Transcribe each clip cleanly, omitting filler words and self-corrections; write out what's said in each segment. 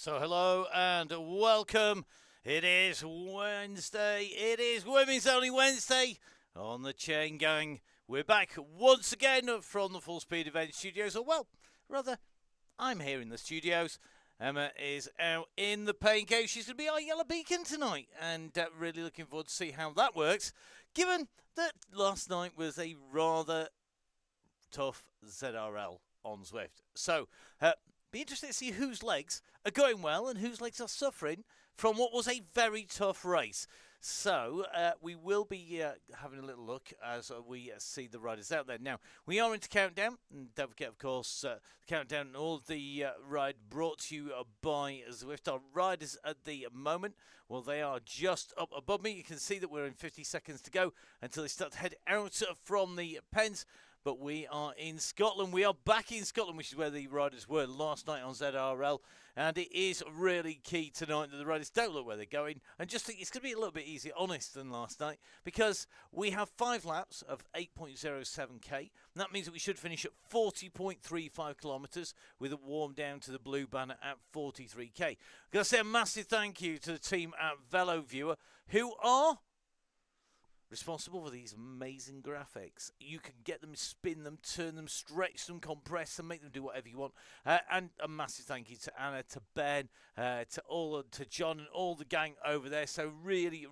So hello and welcome. It is Wednesday. It is Women's Only Wednesday on the Chaingang. We're back once again from the Full Speed Event Studios. Or well, rather, I'm here in the studios. Emma is out in the pain cave. She's going to be our yellow beacon tonight, and really looking forward to see how that works, given that last night was a rather tough ZRL on Zwift. So, be interested to see whose legs are going well and whose legs are suffering from what was a very tough race. So we will be having a little look as we see the riders out there. Now, we are into countdown, and don't forget, of course, the countdown and all of the ride brought to you by Zwift. Our riders at the moment, well, they are just up above me. You can see that we're in 50 seconds to go until they start to head out from the pens. But we are in Scotland. We are back in Scotland, which is where the riders were last night on ZRL. And it is really key tonight that the riders don't look where they're going. And just think it's going to be a little bit easier, honest, than last night. Because we have 5 laps of 8.07k. And that means that we should finish at 40.35 kilometres with a warm down to the blue banner at 43k. I'm going to say a massive thank you to the team at VeloViewer, who are responsible for these amazing graphics. You can get them, spin them, turn them, stretch them, compress them, make them do whatever you want. And a massive thank you to Anna, to Ben, to John and all the gang over there. So really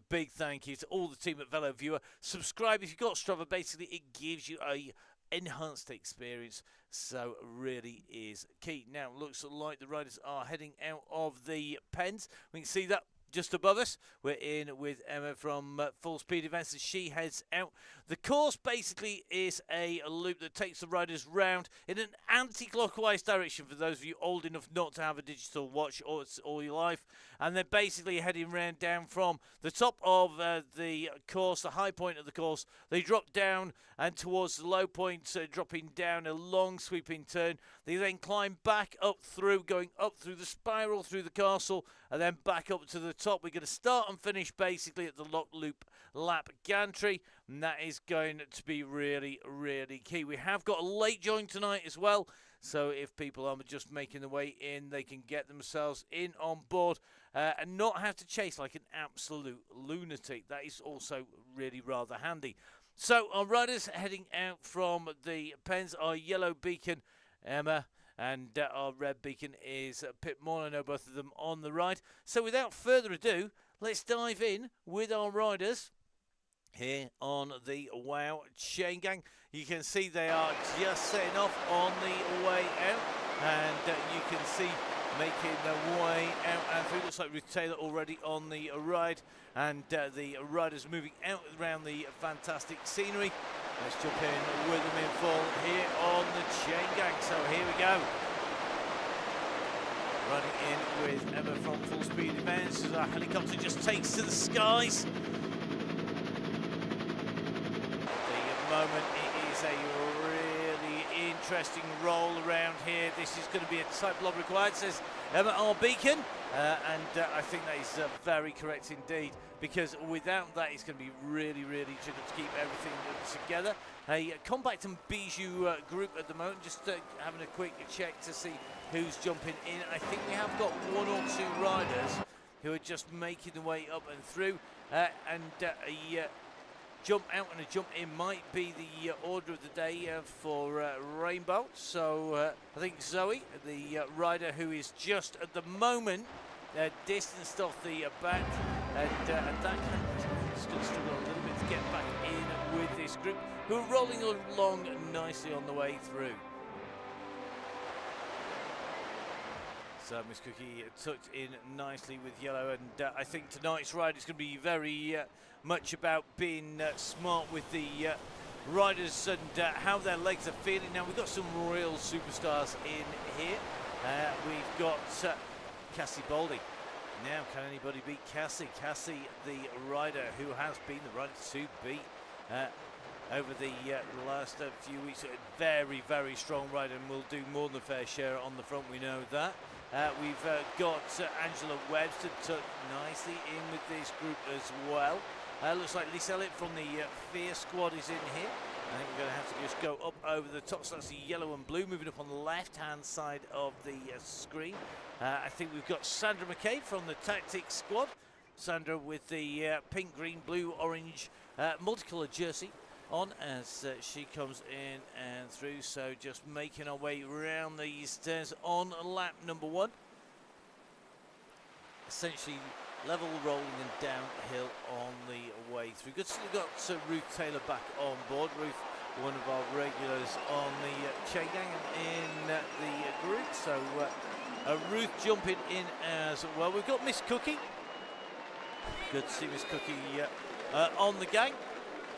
big thank you to all the team at VeloViewer. Subscribe if you've got Strava. Basically, it gives you a enhanced experience, so really is key. Now, looks like the riders are heading out of the pens. We can see that just above us. We're in with Emma from Full Speed Events as she heads out. The course basically is a loop that takes the riders round in an anti-clockwise direction for those of you old enough not to have a digital watch all your life. And they're basically heading round down from the top of the course, the high point of the course. They drop down and towards the low point, dropping down a long sweeping turn. They then climb back up through, going up through the spiral, through the castle, and then back up to the top. We're going to start and finish basically at the lock loop lap gantry, and that is going to be really key. We have got a late join tonight as well, so if people are just making their way in, they can get themselves in on board and not have to chase like an absolute lunatic. That is also really rather handy. So our riders heading out from the pens, our yellow beacon, Emma, and our red beacon is Pip Moore. I know both of them on the right. So without further ado, let's dive in with our riders here on the Wow Chaingang. You can see they are just setting off on the way out, and you can see making their way out and through. Looks like Ruth Taylor already on the ride, and the riders moving out around the fantastic scenery. Let's jump in with them in full here on the Chaingang. So here we go. Running in with Emma from Full Speed Events as our helicopter just takes to the skies. At the moment it is a really interesting roll around here. This is going to be a tight blob required, says Emma, our beacon. And I think that is very correct indeed, because without that it's going to be really difficult to keep everything together. A compact and bijou group at the moment, just having a quick check to see who's jumping in. I think we have got 1 or 2 riders who are just making their way up and through, and a jump out and a jump in might be the order of the day for Rainbow. So I think Zoe, the rider who is just at the moment distanced off the back, and that is going to struggle a little bit to get back in with this group, who are rolling along nicely on the way through. So Miss Cookie tucked in nicely with yellow, and I think tonight's ride is going to be very much about being smart with the riders and how their legs are feeling. Now we've got some real superstars in here. We've got Cassie Boldy. Now can anybody beat Cassie? Cassie, the rider who has been the rider to beat over the last few weeks. A very strong rider, and will do more than a fair share on the front, we know that. We've got Angela Webster tucked nicely in with this group as well. Looks like Lisa Elliott from the Fear Squad is in here. I think we're going to have to just go up over the top. So that's the yellow and blue moving up on the left-hand side of the screen. I think we've got Sandra McKay from the Tactics squad. Sandra with the pink, green, blue, orange multicoloured jersey on as she comes in and through. So just making our way around these turns on lap number 1. Essentially level rolling and downhill on the way through. Good to see we've got Ruth Taylor back on board. Ruth, one of our regulars on the Chaingang in the group. So Ruth jumping in as well. We've got Miss Cookie. Good to see Miss Cookie on the gang.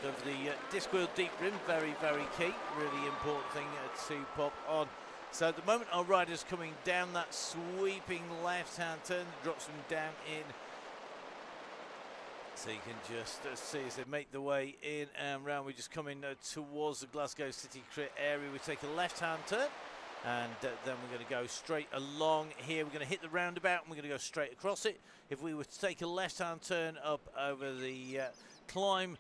Go for the disc wheel deep rim, very, very key. Really important thing to pop on. So at the moment our rider's coming down that sweeping left-hand turn, drops them down in. So you can just see as they make the way in and round. We're just coming towards the Glasgow City Crit area. We take a left-hand turn and then we're going to go straight along here. We're going to hit the roundabout and we're going to go straight across it. If we were to take a left-hand turn up over the climb,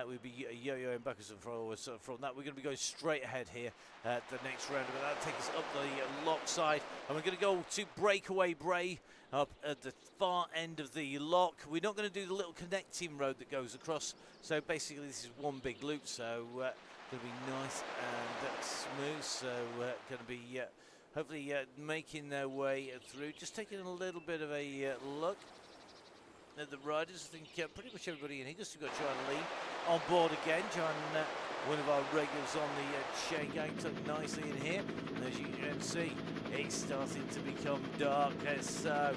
we'd be yo-yoing backwards and forwards from that. We're going to be going straight ahead here at the next roundabout. That'll take us up the lock side. And we're going to go to Breakaway Bray up at the far end of the lock. We're not going to do the little connecting road that goes across. So basically this is one big loop. So going to be nice and smooth. So going to be hopefully making their way through. Just taking a little bit of a look at the riders. I think pretty much everybody in here. Just we've got John Lee on board again. John, one of our regulars on the Chaingang, took nicely in here. And as you can see, it's starting to become dark. So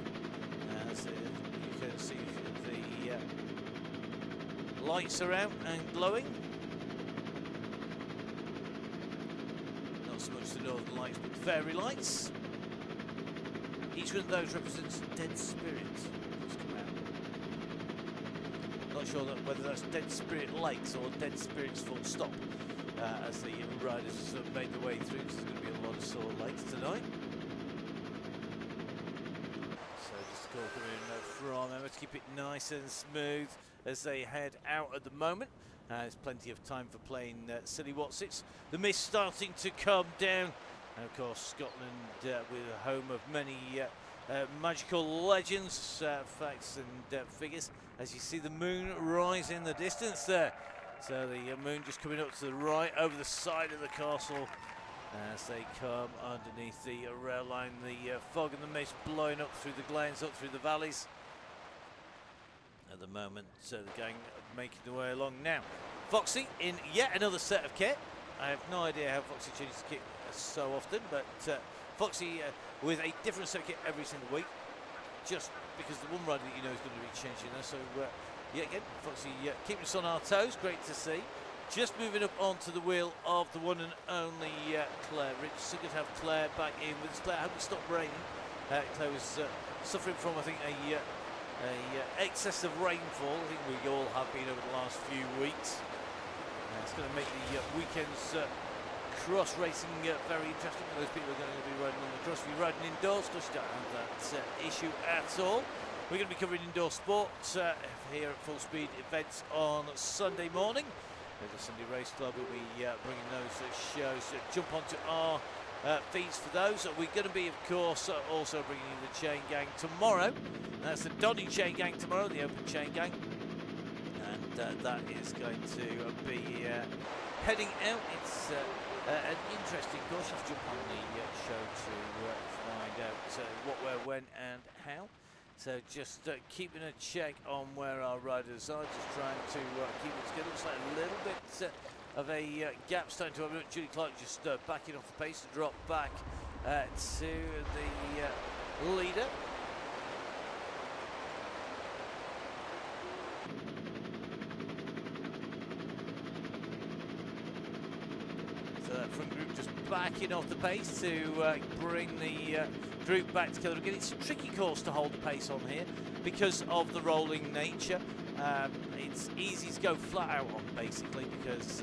you can see the lights are out and glowing. Not so much the northern lights, but the fairy lights. Each one of those represents dead spirits. Not sure whether that's Dead Spirit Lakes or Dead Spirits full stop as the riders have made their way through. There's going to be a lot of sore lakes tonight. So just a call coming from Emma to keep it nice and smooth as they head out at the moment. There's plenty of time for playing silly whatsits. The mist starting to come down. And of course Scotland with a home of many magical legends, facts and figures. As you see the moon rise in the distance there. So the moon just coming up to the right over the side of the castle as they come underneath the rail line. The fog and the mist blowing up through the glens, up through the valleys. At the moment, the gang making their way along now. Foxy in yet another set of kit. I have no idea how Foxy changes kit so often, but Foxy with a different set of kit every single week. Just because the one rider that you know is going to be changing there. So, yeah, again, Foxy keeping us on our toes. Great to see. Just moving up onto the wheel of the one and only Claire Rich. So good to have Claire back in with us. Claire, I hope it stopped raining. Claire was suffering from, I think, a excess of rainfall. I think we all have been over the last few weeks. It's going to make the weekends cross racing very interesting for those people who are going to be riding on the cross. If you're riding indoors, because you don't have that issue at all. We're going to be covering indoor sport here at Full Speed Events on Sunday morning. The Sunday Race Club will be bringing those shows. Jump onto our feeds for those. We're going to be, of course, also bringing you the Chaingang tomorrow. That's the Donny Chaingang tomorrow, the Open Chaingang. And that is going to be heading out. It's an interesting course. Let's jump on the show to find out what, where, when and how. So just keeping a check on where our riders are, just trying to keep it together. Looks like a little bit of a gap starting to open up. Julie Clark just backing off the pace to drop back to the leader. So that front group just backing off the pace to bring the group back together again. It's a tricky course to hold the pace on here because of the rolling nature. It's easy to go flat out on basically because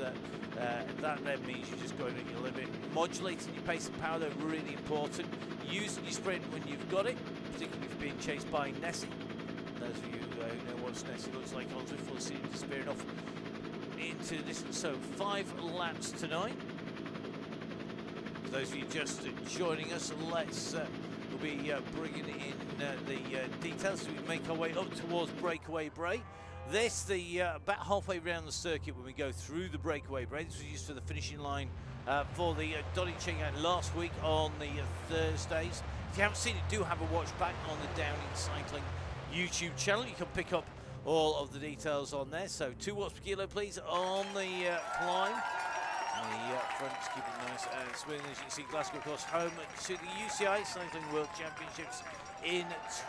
that then means you're just going at your limit. Modulating your pace and power, they're really important. Using your sprint when you've got it, particularly if you're being chased by Nessie. Those of you who know what Nessie looks like on Zwift will see him disappearing off into the distance. So 5 laps tonight. For those of you just joining us, we'll be bringing in the details as we make our way up towards Breakaway Bray. About halfway around the circuit when we go through the Breakaway Bray. This was used for the finishing line for the Donny Chaingang last week on the Thursdays. If you haven't seen it, do have a watch back on the Downing Cycling YouTube channel. You can pick up all of the details on there. So 2 watts per kilo, please, on the climb. The front's keeping nice and smooth. As you can see, Glasgow, of course, home to the UCI Cycling World Championships in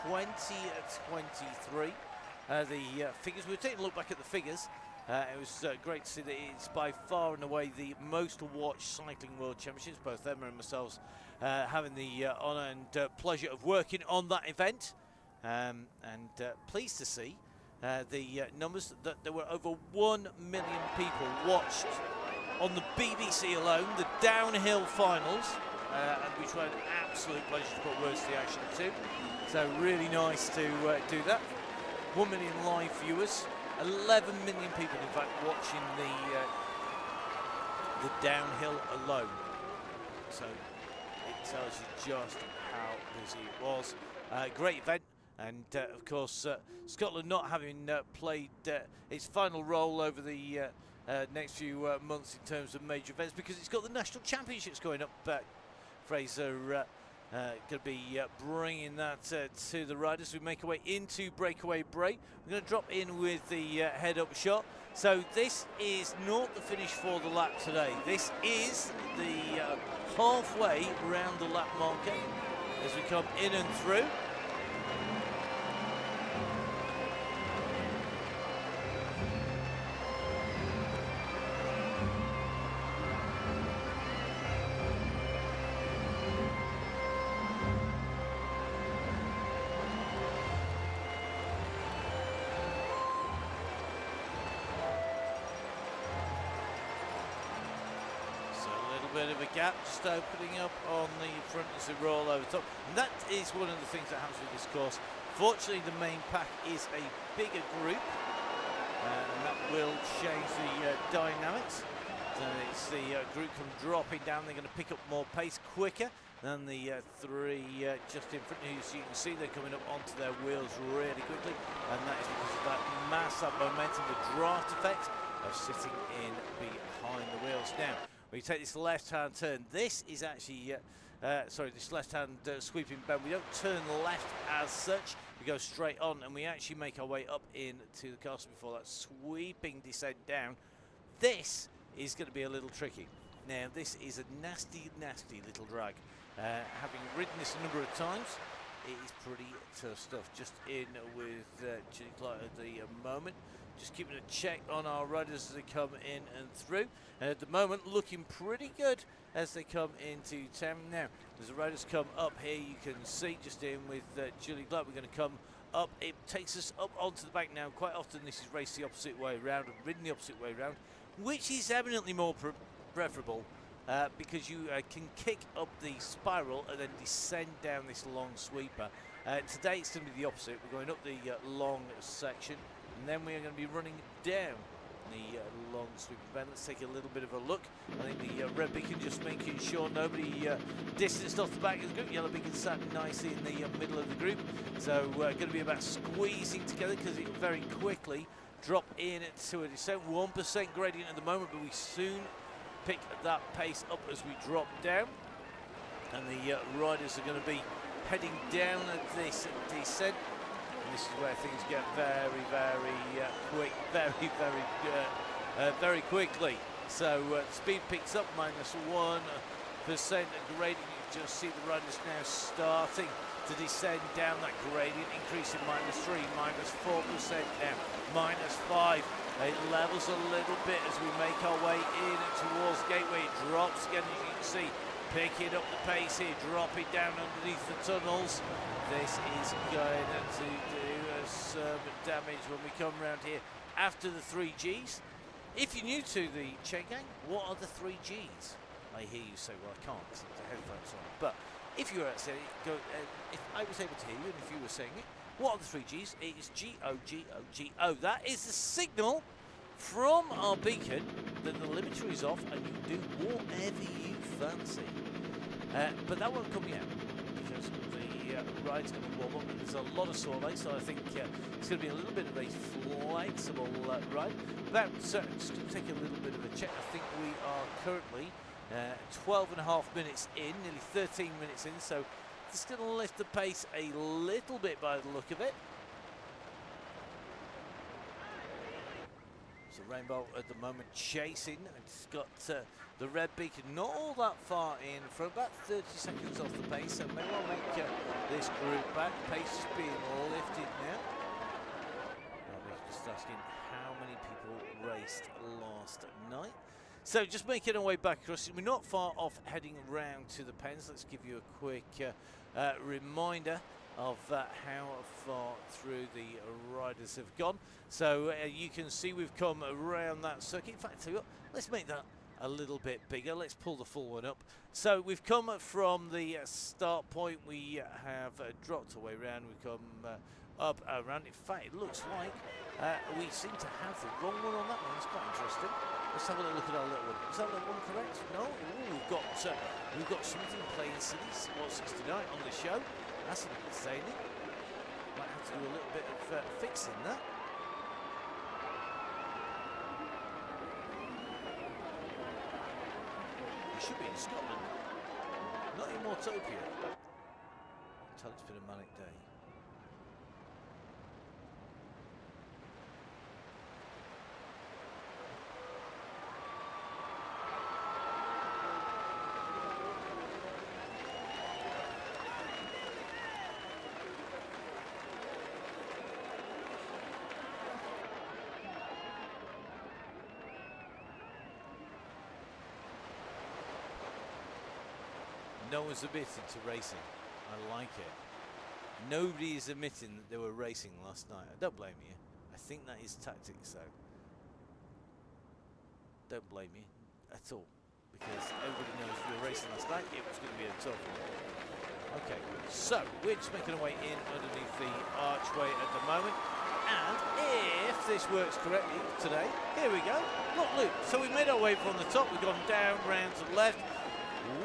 2023. The figures, we're taking a look back at the figures. It was great to see that it's by far and away the most watched Cycling World Championships. Both Emma and myself having the honour and pleasure of working on that event. And pleased to see the numbers that there were over 1 million people watched on the BBC alone, the downhill finals, and which were an absolute pleasure to put words to the action too. So really nice to do that. 1 million live viewers, 11 million people in fact watching the downhill alone. So it tells you just how busy it was. Great event. And of course, Scotland not having played its final role over the next few months in terms of major events, because it's got the national championships going up. Fraser going to be bringing that to the riders. We make our way into Breakaway Bray. We're going to drop in with the head-up shot. So this is not the finish for the lap today. This is the halfway around the lap marker as we come in and through. Bit of a gap just opening up on the front as they roll over top, and that is one of the things that happens with this course. Fortunately, the main pack is a bigger group, and that will change the dynamics. So it's the group come dropping down. They're going to pick up more pace quicker than the 3 just in front of you. So you can see they're coming up onto their wheels really quickly, and that is because of that mass, that momentum, the draft effect of sitting in behind the wheels. Now, we take this left-hand turn. This is actually, this left-hand sweeping bend. We don't turn left as such. We go straight on, and we actually make our way up into the castle before that sweeping descent down. This is going to be a little tricky. Now, this is a nasty, nasty little drag. Having ridden this a number of times, it is pretty tough stuff. Just in with Julie Clark at the moment. Just keeping a check on our riders as they come in and through. And at the moment, looking pretty good as they come into town. Now, as the riders come up here, you can see just in with Julie Clark. We're going to come up. It takes us up onto the back now. Quite often, this is raced the opposite way around and ridden the opposite way around, which is eminently more preferable because you can kick up the spiral and then descend down this long sweeper. Today, it's going to be the opposite. We're going up the long section, and then we are going to be running down the long sweeping bend. Let's take a little bit of a look. I think the red beacon just making sure nobody distanced off the back of the group. Yellow beacon sat nicely in the middle of the group. So going to be about squeezing together because it very quickly drop in to a descent. 1% gradient at the moment, but we soon pick that pace up as we drop down. And the riders are going to be heading down at this descent. And this is where things get very, very quick, very quickly. So speed picks up, -1% gradient. You just see the riders now starting to descend down that gradient, increasing -3, -4% now, -5. It levels a little bit as we make our way in towards Gateway. It drops again, as you can see, picking up the pace here, dropping down underneath the tunnels. This is going to do some damage when we come around here after the 3 Gs. If you're new to the Chaingang, what are the 3 Gs? I hear you say, well, I can't, it's the headphones on. But if you were saying, if I was able to hear you and if you were saying it, what are the 3 Gs? It is G-O, G-O, G-O. That is the signal from our beacon that the limiter is off and you can do whatever you fancy. But that won't come yet because the ride's going to be warm up and there's a lot of sore legs, so I think it's going to be a little bit of a flexible ride. But just going to take a little bit of a check. I think we are currently 12 and a half minutes in, nearly 13 minutes in, so it's going to lift the pace a little bit by the look of it. So Rainbow at the moment chasing. It's got the red beacon not all that far in front, about 30 seconds off the pace, so maybe I'll make this group back. Pace is being lifted now. We're just asking how many people raced last night. So just making our way back across. We're not far off heading round to the pens. Let's give you a quick reminder of how far through the riders have gone. So you can see we've come around that circuit. In fact, let's make that a little bit bigger. Let's pull the full one up. So we've come from the start point. We have dropped away round. We've come up around. In fact, it looks like we seem to have the wrong one on that one. It's quite interesting. Let's have a look at our little one. Is that little one correct? No. Ooh, we've got something playing silly. 69 on the show. That's a bit zany. Might have to do a little bit of fixing that. You should be in Scotland, not in Mortopia. Tell it's been a manic day. No one's admitted to racing. I like it. Nobody is admitting that they were racing last night. I don't blame you. I think that is tactics, though. Don't blame you at all, because everybody knows you were racing last night. It was going to be a tough one. Okay, so we're just making our way in underneath the archway at the moment. And if this works correctly today, here we go. Look, so we made our way from the top. We've gone down, round to the left.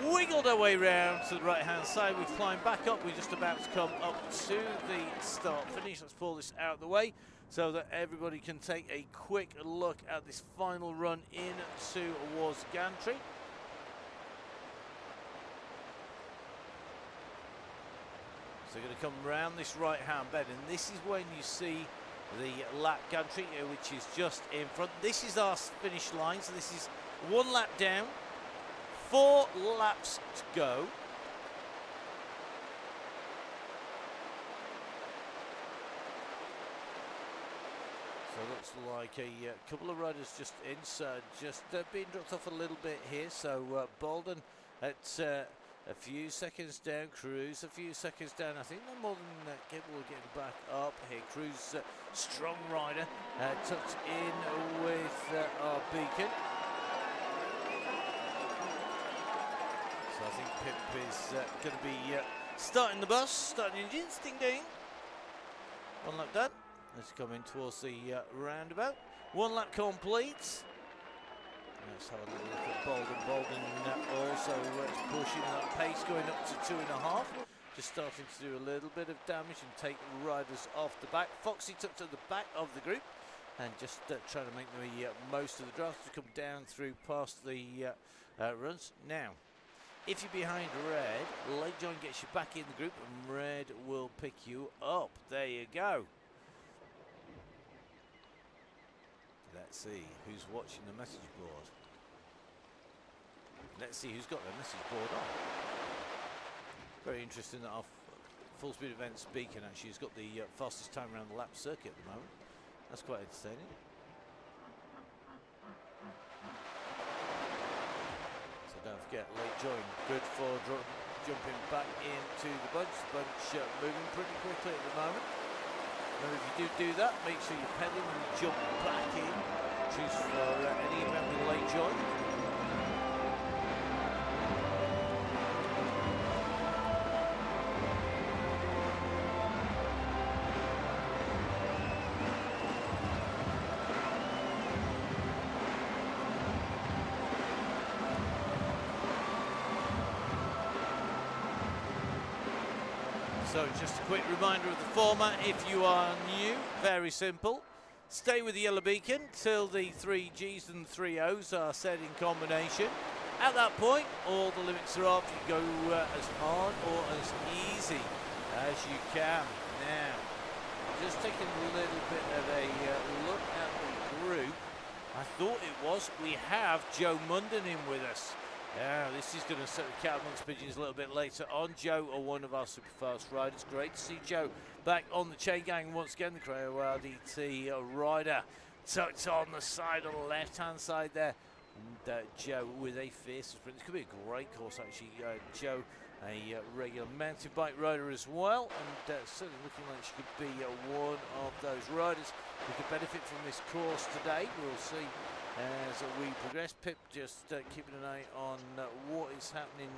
Wiggled our way round to the right hand side. We've climbed back up. We're just about to come up to the start finish. Let's pull this out of the way so that everybody can take a quick look at this final run into towards Gantry. So we're going to come round this right hand bend, and this is when you see the lap gantry, which is just in front. This is our finish line, so this is one lap down. 4 laps to go. So it looks like a couple of riders just in, so just being dropped off a little bit here. So Bolden at a few seconds down, Cruz a few seconds down. I think they're more than capable of getting back up here. Cruz, strong rider, tucked in with our beacon. So I think Pip is going to be starting the bus, starting engines, ding ding. 1 lap done. Let's come in towards the roundabout. 1 lap complete. Let's have a little look at Bolden. Bolden also pushing that pace, going up to 2.5. Just starting to do a little bit of damage and take riders off the back. Foxy tucked at the back of the group and just trying to make the most of the drafts to come down through past the runs. Now, if you're behind red, Late John gets you back in the group and red will pick you up. There you go. Let's see who's watching the message board. Let's see who's got their message board on. Very interesting that our full speed events beacon actually has got the fastest time around the lap circuit at the moment. That's quite entertaining. Don't forget, Late Join, good for jumping back into the bunch. The bunch moving pretty quickly at the moment. Now if you do that, make sure you pedal and jump back in. Choose for any event with Late Join. So just a quick reminder of the format if you are new, very simple. Stay with the yellow beacon till the 3 Gs and 3 Os are set in combination. At that point, all the limits are off. You go as hard or as easy as you can. Now, just taking a little bit of a look at the group. I thought it was. We have Joe Munden in with us. Now, this is going to set the cat amongst pigeons a little bit later on. Joe, one of our super fast riders. Great to see Joe back on the Chaingang once again. The Creo RDT rider tucked on the side, on the left-hand side there. And Joe with a fierce sprint. This could be a great course, actually. Joe, a regular mountain bike rider as well, and certainly looking like she could be one of those riders who could benefit from this course today. We'll see as we progress. Pip just keeping an eye on what is happening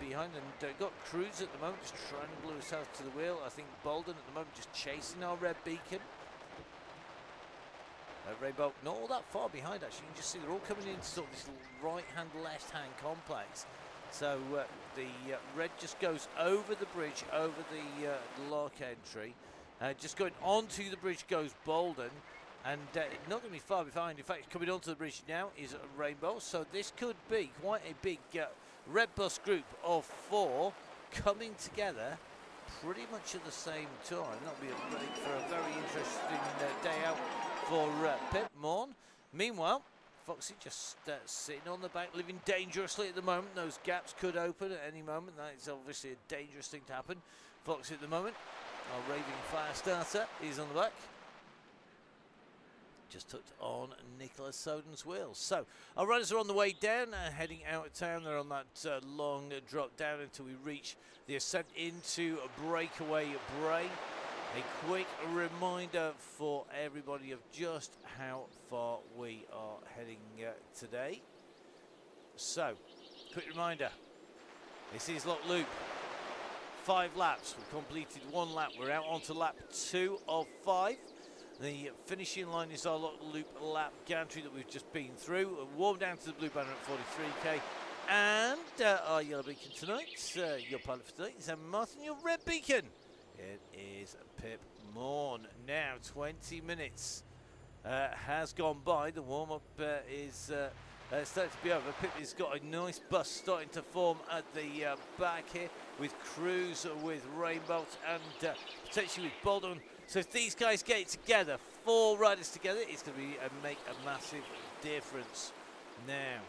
behind, and got Cruz at the moment just trying to glue herself to the wheel. I think Bolden at the moment just chasing our red beacon. Rainbow not all that far behind, actually. You can just see they're all coming into sort of this right hand left hand complex. So the red just goes over the bridge, over the lock entry. Just going onto the bridge goes Bolden, and not going to be far behind. In fact, coming onto the bridge now is Rainbow. So this could be quite a big red bus group of 4 coming together pretty much at the same time. That'll be for a very interesting day out for Pip Morn. Meanwhile, Foxy just sitting on the back, living dangerously at the moment. Those gaps could open at any moment. That is obviously a dangerous thing to happen. Foxy at the moment, our raving fire starter, is on the back. Just tucked on Nicholas Soden's wheels. So our riders are on the way down, heading out of town. They're on that long drop down until we reach the ascent into a breakaway Bray. A quick reminder for everybody of just how far we are heading today. So, quick reminder, this is Lock Loop. 5 laps, we've completed 1 lap. We're out onto lap 2 of 5. The finishing line is our Lock Loop lap gantry that we've just been through. Warm down to the blue banner at 43k. And our yellow beacon tonight, your pilot for tonight is Martin, your red beacon. It is Pip Morn. Now 20 minutes has gone by. The warm-up is starting to be over. Pip has got a nice bus starting to form at the back here with Cruz, with Rainbow, and potentially with Bolden. So if these guys get it together, 4 riders together, it's going to make a massive difference. Now,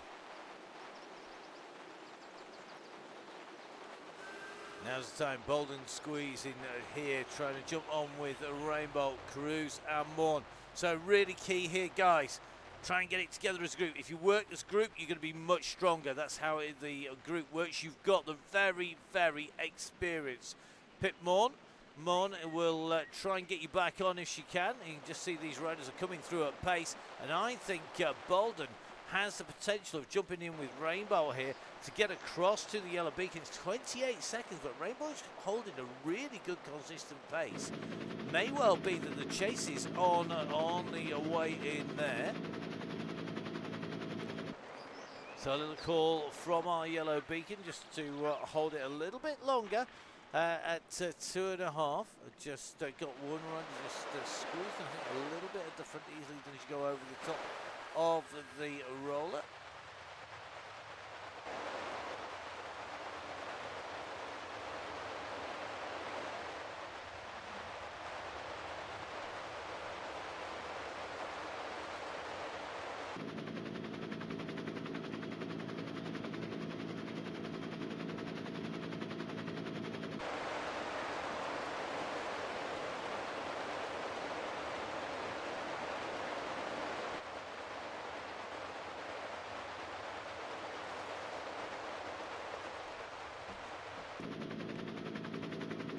now's the time. Bolden squeezing here, trying to jump on with Rainbow, Cruz and Morn. So really key here, guys. Try and get it together as a group. If you work as a group, you're going to be much stronger. That's how the group works. You've got the very, very experienced Pip Morn. Morn will try and get you back on if she can. You can just see these riders are coming through at pace. And I think Bolden has the potential of jumping in with Rainbow here to get across to the yellow beacon. It's 28 seconds, but Rainbow's holding a really good consistent pace. May well be that the chase is on the way in there. So a little call from our yellow beacon just to hold it a little bit longer at 2.5. Just got one run, just squeezed, I think, a little bit at the front easily as you go over the top of the roller.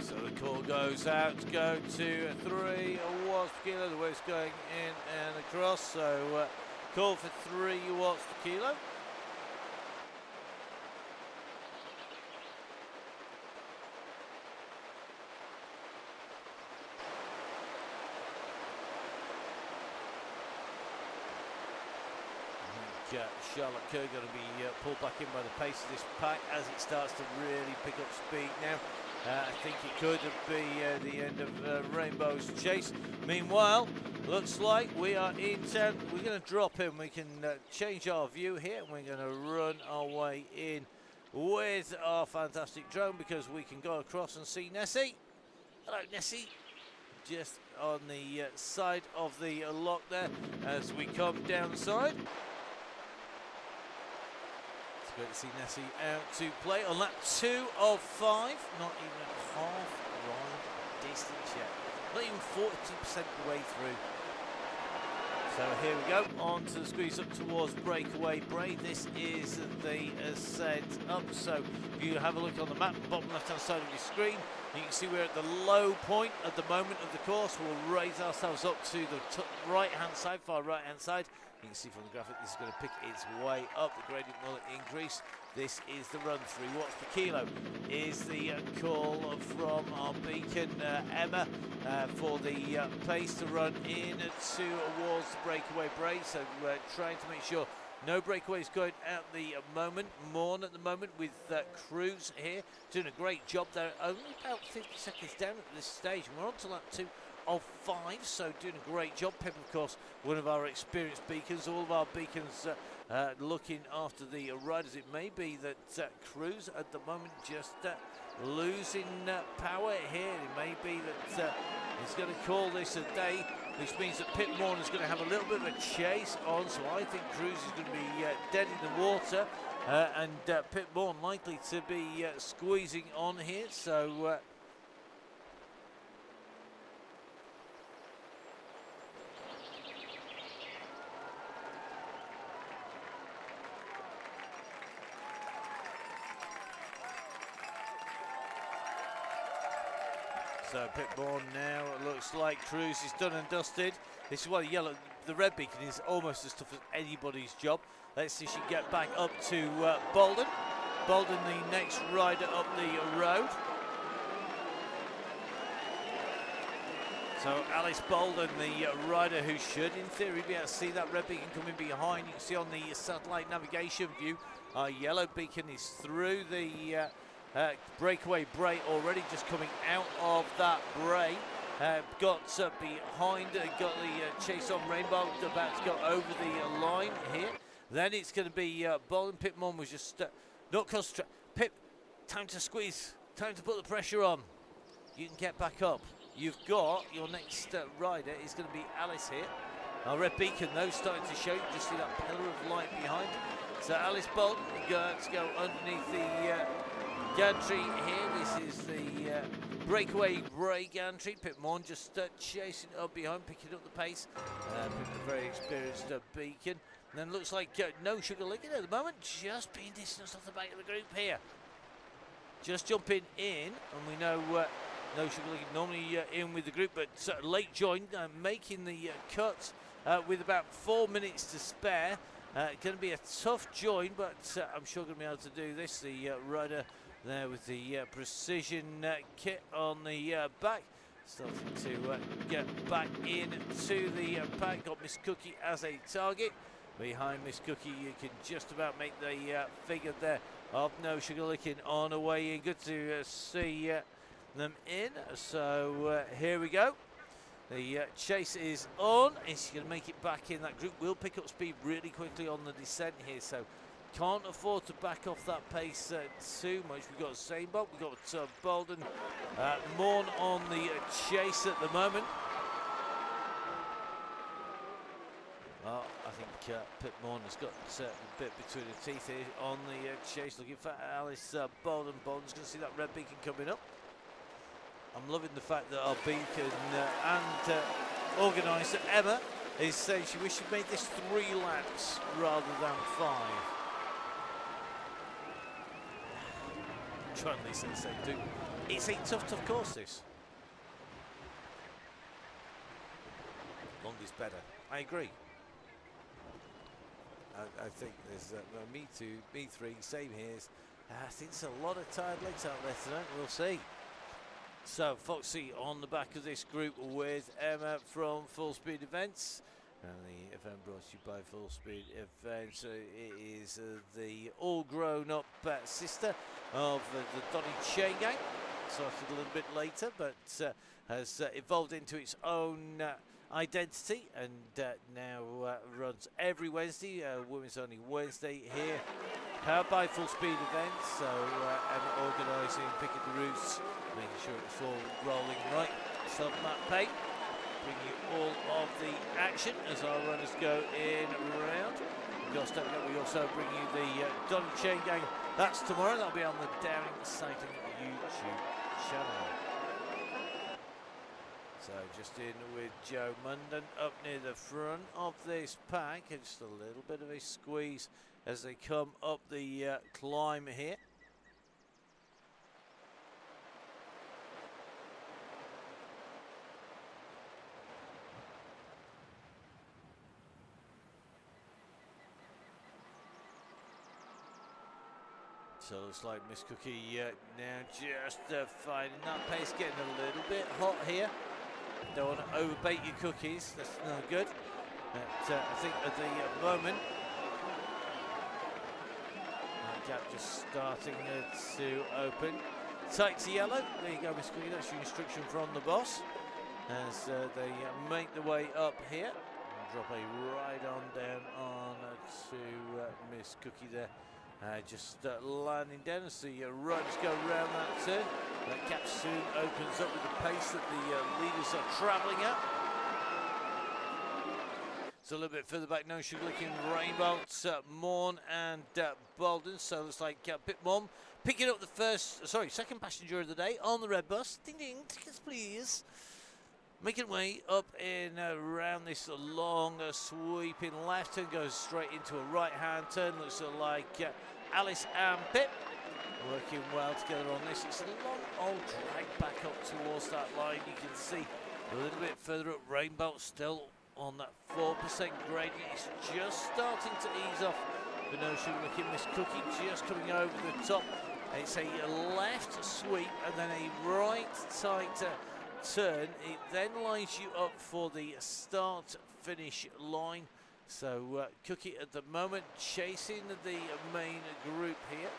So the call goes out to go to 3 watts per kilo. The wave's going in and across. So call for 3 watts per kilo. Charlotte Kerr going to be pulled back in by the pace of this pack as it starts to really pick up speed now. I think it could be the end of Rainbow's chase. Meanwhile, looks like we are in town. We're going to drop in. We can change our view here. We're going to run our way in with our fantastic drone because we can go across and see Nessie. Hello, Nessie. Just on the side of the lock there as we come down the side. It's great to see Nessie out to play on lap 2 of 5. Not even a half ride distance yet. Not even 40% of the way through. So here we go, on to the squeeze up towards Breakaway Bray. This is the ascent up. So if you have a look on the map, bottom left hand side of your screen, you can see we're at the low point at the moment of the course. We'll raise ourselves up to the right hand side, far right hand side. You can see from the graphic this is going to pick its way up. The gradient will increase. This is the run. 3 watts per kilo is the call from our beacon, Emma, for the pace to run in towards the Breakaway Bray. So we're trying to make sure no breakaways going at the moment. Morn at the moment with Cruz here, doing a great job there. Only about 50 seconds down at this stage. We're on to lap 2 of 5, so doing a great job. Pip, of course, one of our experienced beacons. All of our beacons looking after the riders. It may be that Cruz at the moment just losing power here. It may be that he's going to call this a day, which means that Pip Morn is going to have a little bit of a chase on. So I think Cruz is going to be dead in the water, and Pip Morn likely to be squeezing on here. So So Pip Morn now, it looks like Cruz is done and dusted. This is why the red beacon is almost as tough as anybody's job. Let's see if she can get back up to Bolden. Bolden, the next rider up the road. So Alice Bolden, the rider who should, in theory, be able to see that red beacon coming behind. You can see on the satellite navigation view, our yellow beacon is through the Breakaway Bray already, just coming out of that Bray. Got behind, got the chase on Rainbow, about to go over the line here. Then it's going to be Bolden. Pip Morn was just not concentrating. Pip, time to squeeze, time to put the pressure on. You can get back up. You've got your next rider is going to be Alice here. Our red beacon though starting to show. You just see that pillar of light behind. So Alice Bolden going to go underneath the gantry here. This is the Breakaway Bray gantry. Pip Morn just chasing up behind, picking up the pace. A very experienced beacon. And then looks like No Sugar Liquid at the moment, just being distanced off the back of the group here. Just jumping in, and we know No Sugar Liquid normally in with the group, but late join, making the cut with about 4 minutes to spare. Going to be a tough join, but I'm sure going to be able to do this. The rider there with the precision kit on the back, starting to get back into the pack. Got Miss Cookie as a target. Behind Miss Cookie, you can just about make the figure there of No Sugar Licking on the way in. Good to see them in. So here we go. The chase is on. Is she going to make it back in? That group will pick up speed really quickly on the descent here, so can't afford to back off that pace too much. We've got Sainbot, we've got Bolden, Morn on the chase at the moment. Well, I think Pip Morn has got a bit between the teeth here on the chase, looking for Alice Bolden. Bolden's going to see that red beacon coming up. I'm loving the fact that our beacon and organiser Emma is saying she wishes she'd made this 3 laps rather than 5. Trying to listen to say, dude, it's a tough course, this. Long is better. I agree. I think there's me 2, me 3, same here. I think there's a lot of tired legs out there tonight. We'll see. So Foxy on the back of this group with Emma from Full Speed Events. And the event brought to you by Full Speed Events. So it is the all-grown-up sister of the Donny Chaingang. Started a little bit later, but has evolved into its own identity, and now runs every Wednesday, Women's Only Wednesday here, powered by Full Speed Events. So and organising, picking the routes, making sure it's all rolling right. Self-map pay, bring you all of the action as our runners go in and around. We also bring you the Donny Chaingang. That's tomorrow. That'll be on the Daring Cycling YouTube channel. So just in with Joe Munden up near the front of this pack, and just a little bit of a squeeze as they come up the climb here. So it looks like Miss Cookie now just finding that pace, getting a little bit hot here. Don't want to overbait your cookies, that's no good. But I think at the moment, that gap just starting to open. Tight to yellow, there you go Miss Cookie, that's your instruction from the boss. As they make their way up here. Drop a right on down on to Miss Cookie there. Just landing down as the runners go around that turn. That gap soon opens up with the pace that the leaders are travelling at. So a little bit further back now, Sugar Licking, Rainbow, Morn and Bolden. So it looks like Pitmom picking up the second passenger of the day on the red bus. Ding ding, tickets please. Making way up in around this long sweeping left turn, goes straight into a right-hand turn. Looks like Alice and Pip working well together on this. It's a long old drag back up towards that line. You can see a little bit further up, Rainbow still on that 4% gradient. It's just starting to ease off. But no Sugar Licking, Miss Cookie just coming over the top. It's a left sweep and then a right tight turn. It then lines you up for the start finish line. So Cookie at the moment chasing the main group here,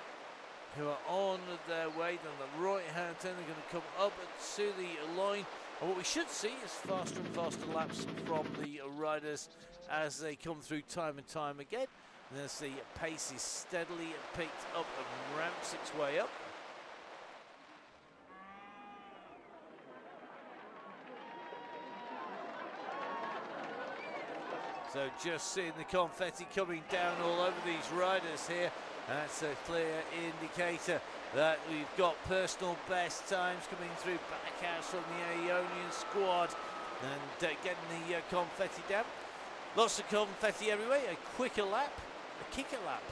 who are on their way down the right hand turn. They're going to come up to the line, and what we should see is faster and faster laps from the riders as they come through time and time again, and as the pace is steadily picked up and ramps its way up. So just seeing the confetti coming down all over these riders here. That's a clear indicator that we've got personal best times coming through back out from the Ionian squad, and getting the confetti down. Lots of confetti everywhere. A quicker lap, a kicker lap.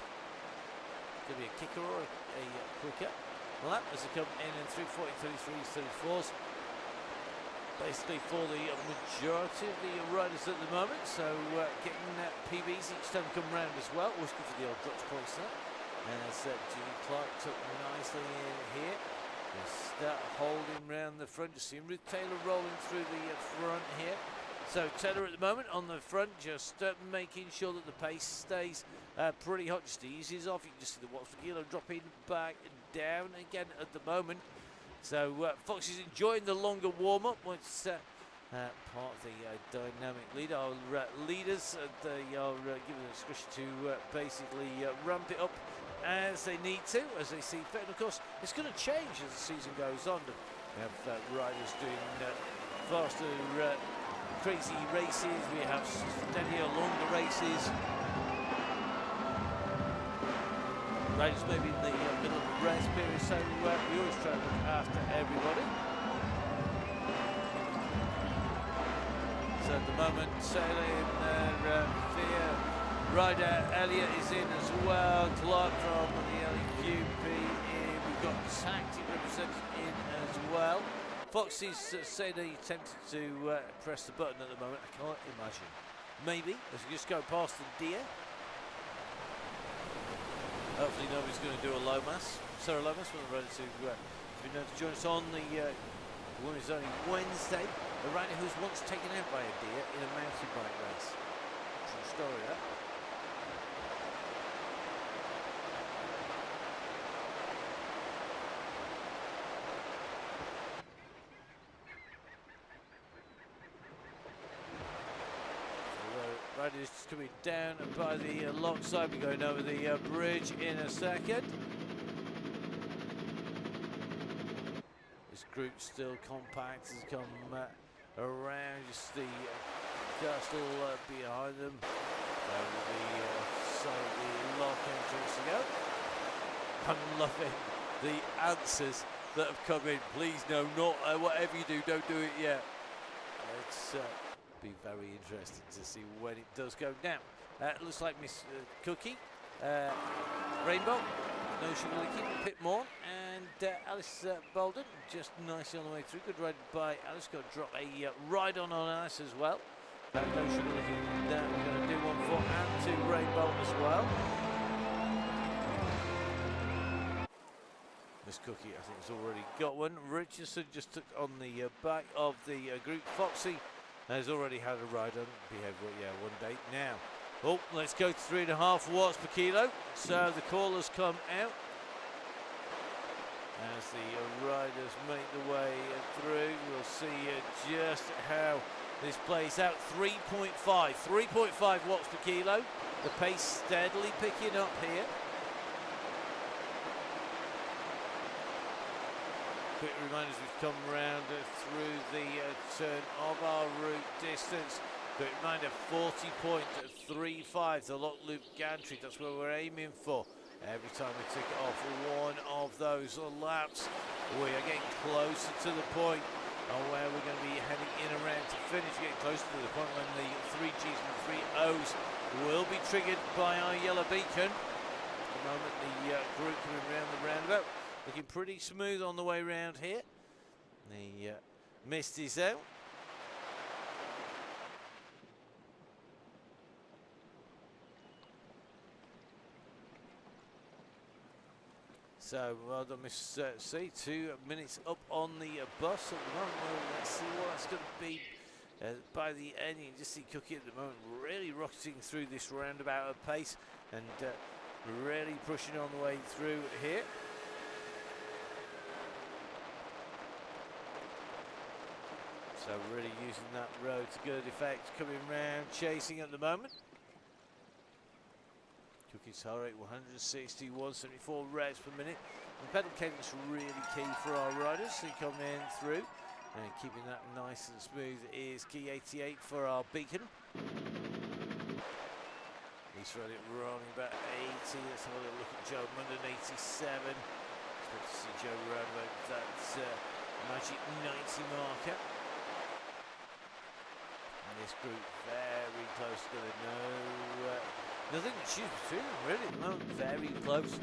Could be a kicker or a quicker lap as they come in and through 40, 33s, 34s. Basically for the majority of the riders at the moment, so getting PBs each time come round as well. Always good for the old drops points there. And as Julie Clark took nicely in here, just holding round the front. Just seeing Ruth Taylor rolling through the front here. So Taylor at the moment on the front, just making sure that the pace stays pretty hot. Just eases off. You can just see the watts per kilo dropping back down again at the moment. So Fox is enjoying the longer warm-up. It's part of the dynamic lead. Our leaders, they are given the discretion to basically ramp it up as they need to, as they see fit. And of course, it's going to change as the season goes on. We have riders doing faster, crazy races. We have steadier, longer races. Riders maybe in the middle of the rest period, so we always try to look after everybody. So at the moment, sailing via rider Elliott is in as well. Clark from the LQP in. We've got Tactic represented in as well. Fox is saying that he's tempted to press the button at the moment. I can't imagine. Maybe, as we just go past the deer. Hopefully nobody's going to do a low mass. Sarah Lomas, one of the riders who's been known to join us on the Women's Only Wednesday. A rider who's once taken out by a deer in a mountain bike race. story, that. Riders just coming down by the lock side. We're going over the bridge in a second. This group still compact has come around. Just the castle behind them. Over the side of the lock entrance to go. I'm loving the answers that have come in. Please no, not whatever you do, don't do it yet. It's be very interesting to see when it does go down. Looks like Miss Cookie, Rainbow, No Sugar Licky, Pitmore, and Alice Bolden just nicely on the way through. Good ride by Alice. Got to drop a ride on Alice as well. No Sugar Licky, we're going to do one for and to Rainbow as well. Miss Cookie, I think, has already got one. Richardson just took on the back of the group. Foxy has already had a ride on behaviour, yeah, one day now. Oh, let's go to 3.5 watts per kilo. So the callers come out as the riders make the way through. We'll see just how this plays out. 3.5 watts per kilo. The pace steadily picking up here. Quick reminders, we've come round through the turn of our route distance. Quick reminder, 40.35, the lock loop gantry, that's where we're aiming for. Every time we tick off one of those laps, we are getting closer to the point of where we're going to be heading in around to finish, getting closer to the point when the 3 Gs and 3 Os will be triggered by our yellow beacon. At the moment, the group coming around the roundabout. Looking pretty smooth on the way round here. The mist is out. So, well done, Miss C. 2 minutes up on the bus at the moment. Well, let's see what that's going to be by the end. You can just see Cookie at the moment really rocketing through this roundabout at pace and really pushing on the way through here. So really using that road to good effect, coming round, chasing at the moment. Cookie's heart rate 160, 174 revs per minute. The pedal cadence really key for our riders, so come in through. And keeping that nice and smooth is key 88 for our beacon. He's running about 80. Let's have a little look at Joe Munden, 87. Expect to see Joe around about that magic 90 marker. This group very close to nothing to choose between them, really, at the moment, very close.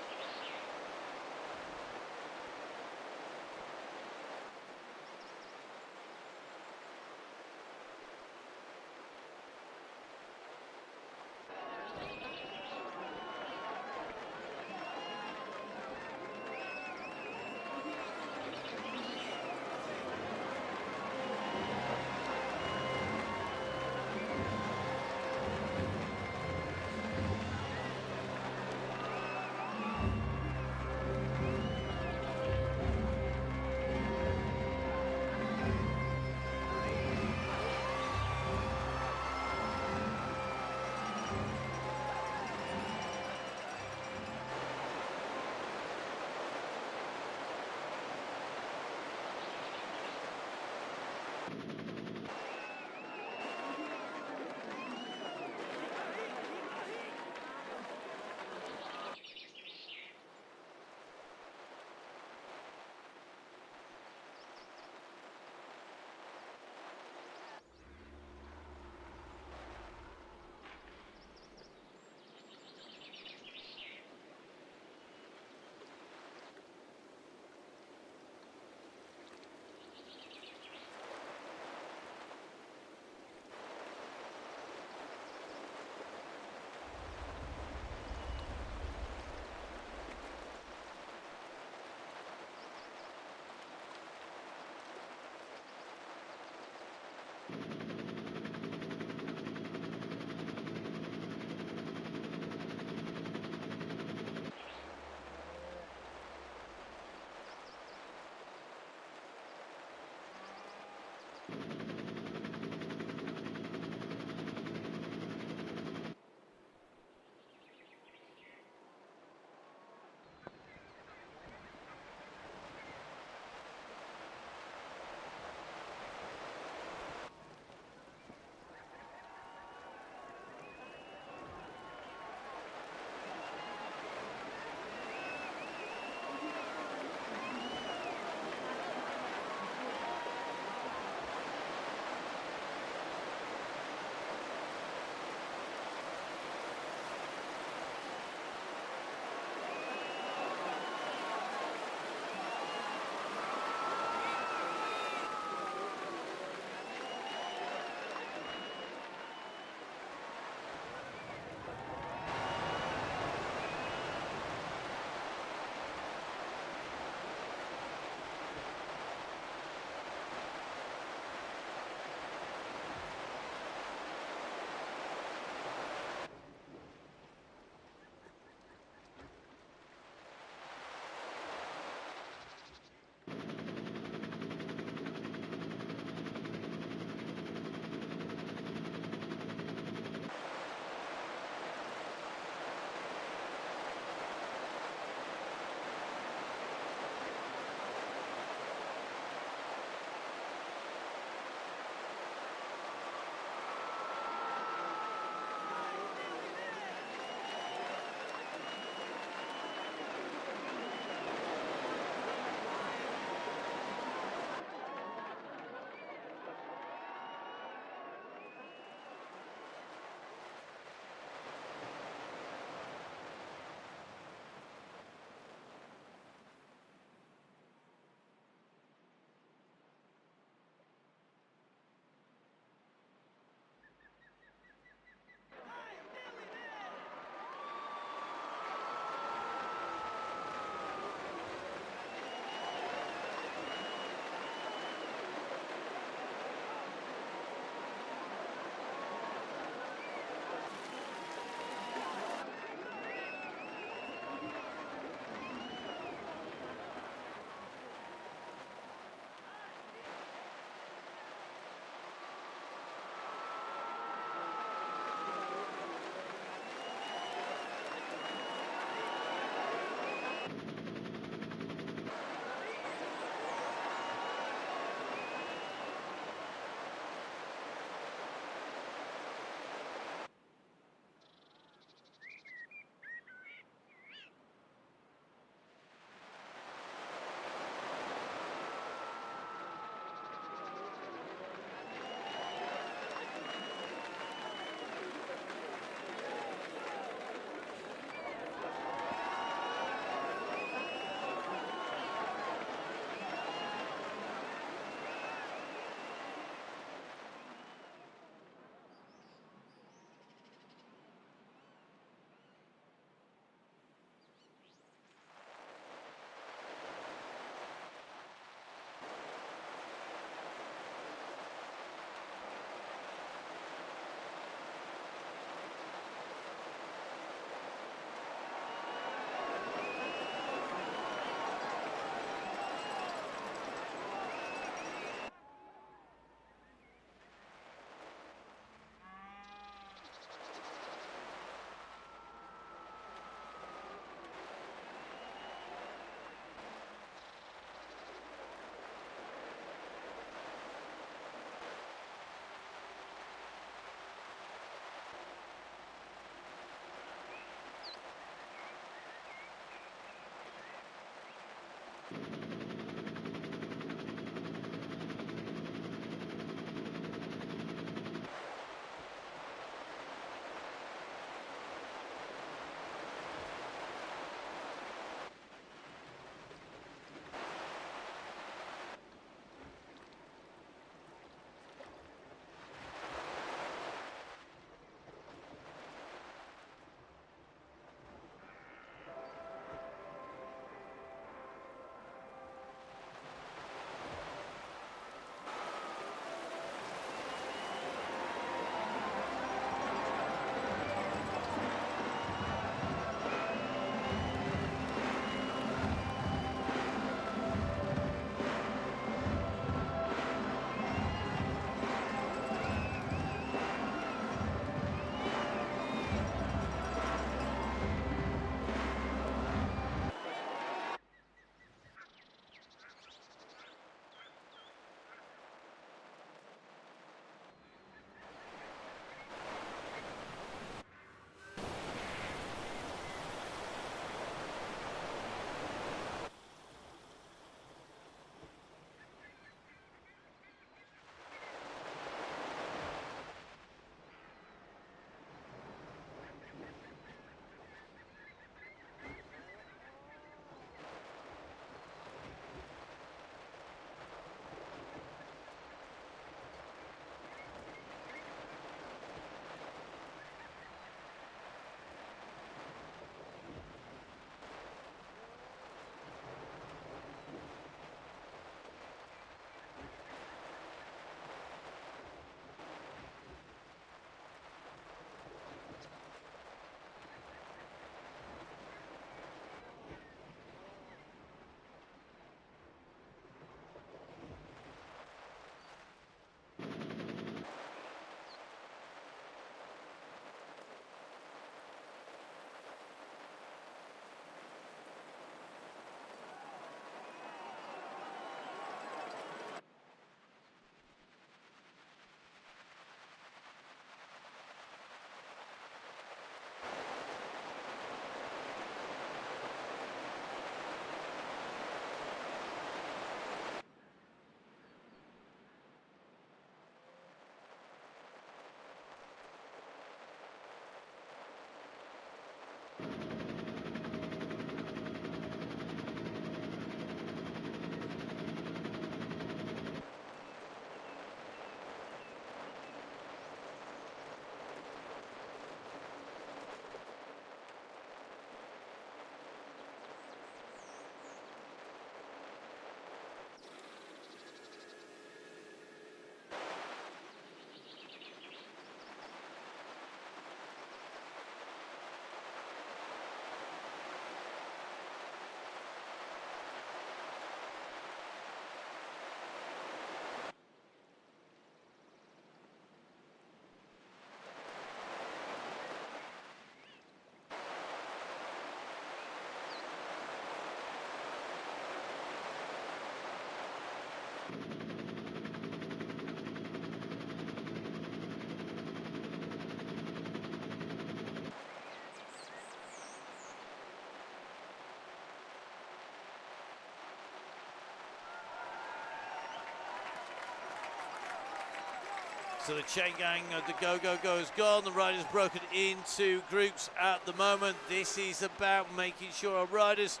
So the Chaingang, the go has gone. The riders broken into groups at the moment. This is about making sure our riders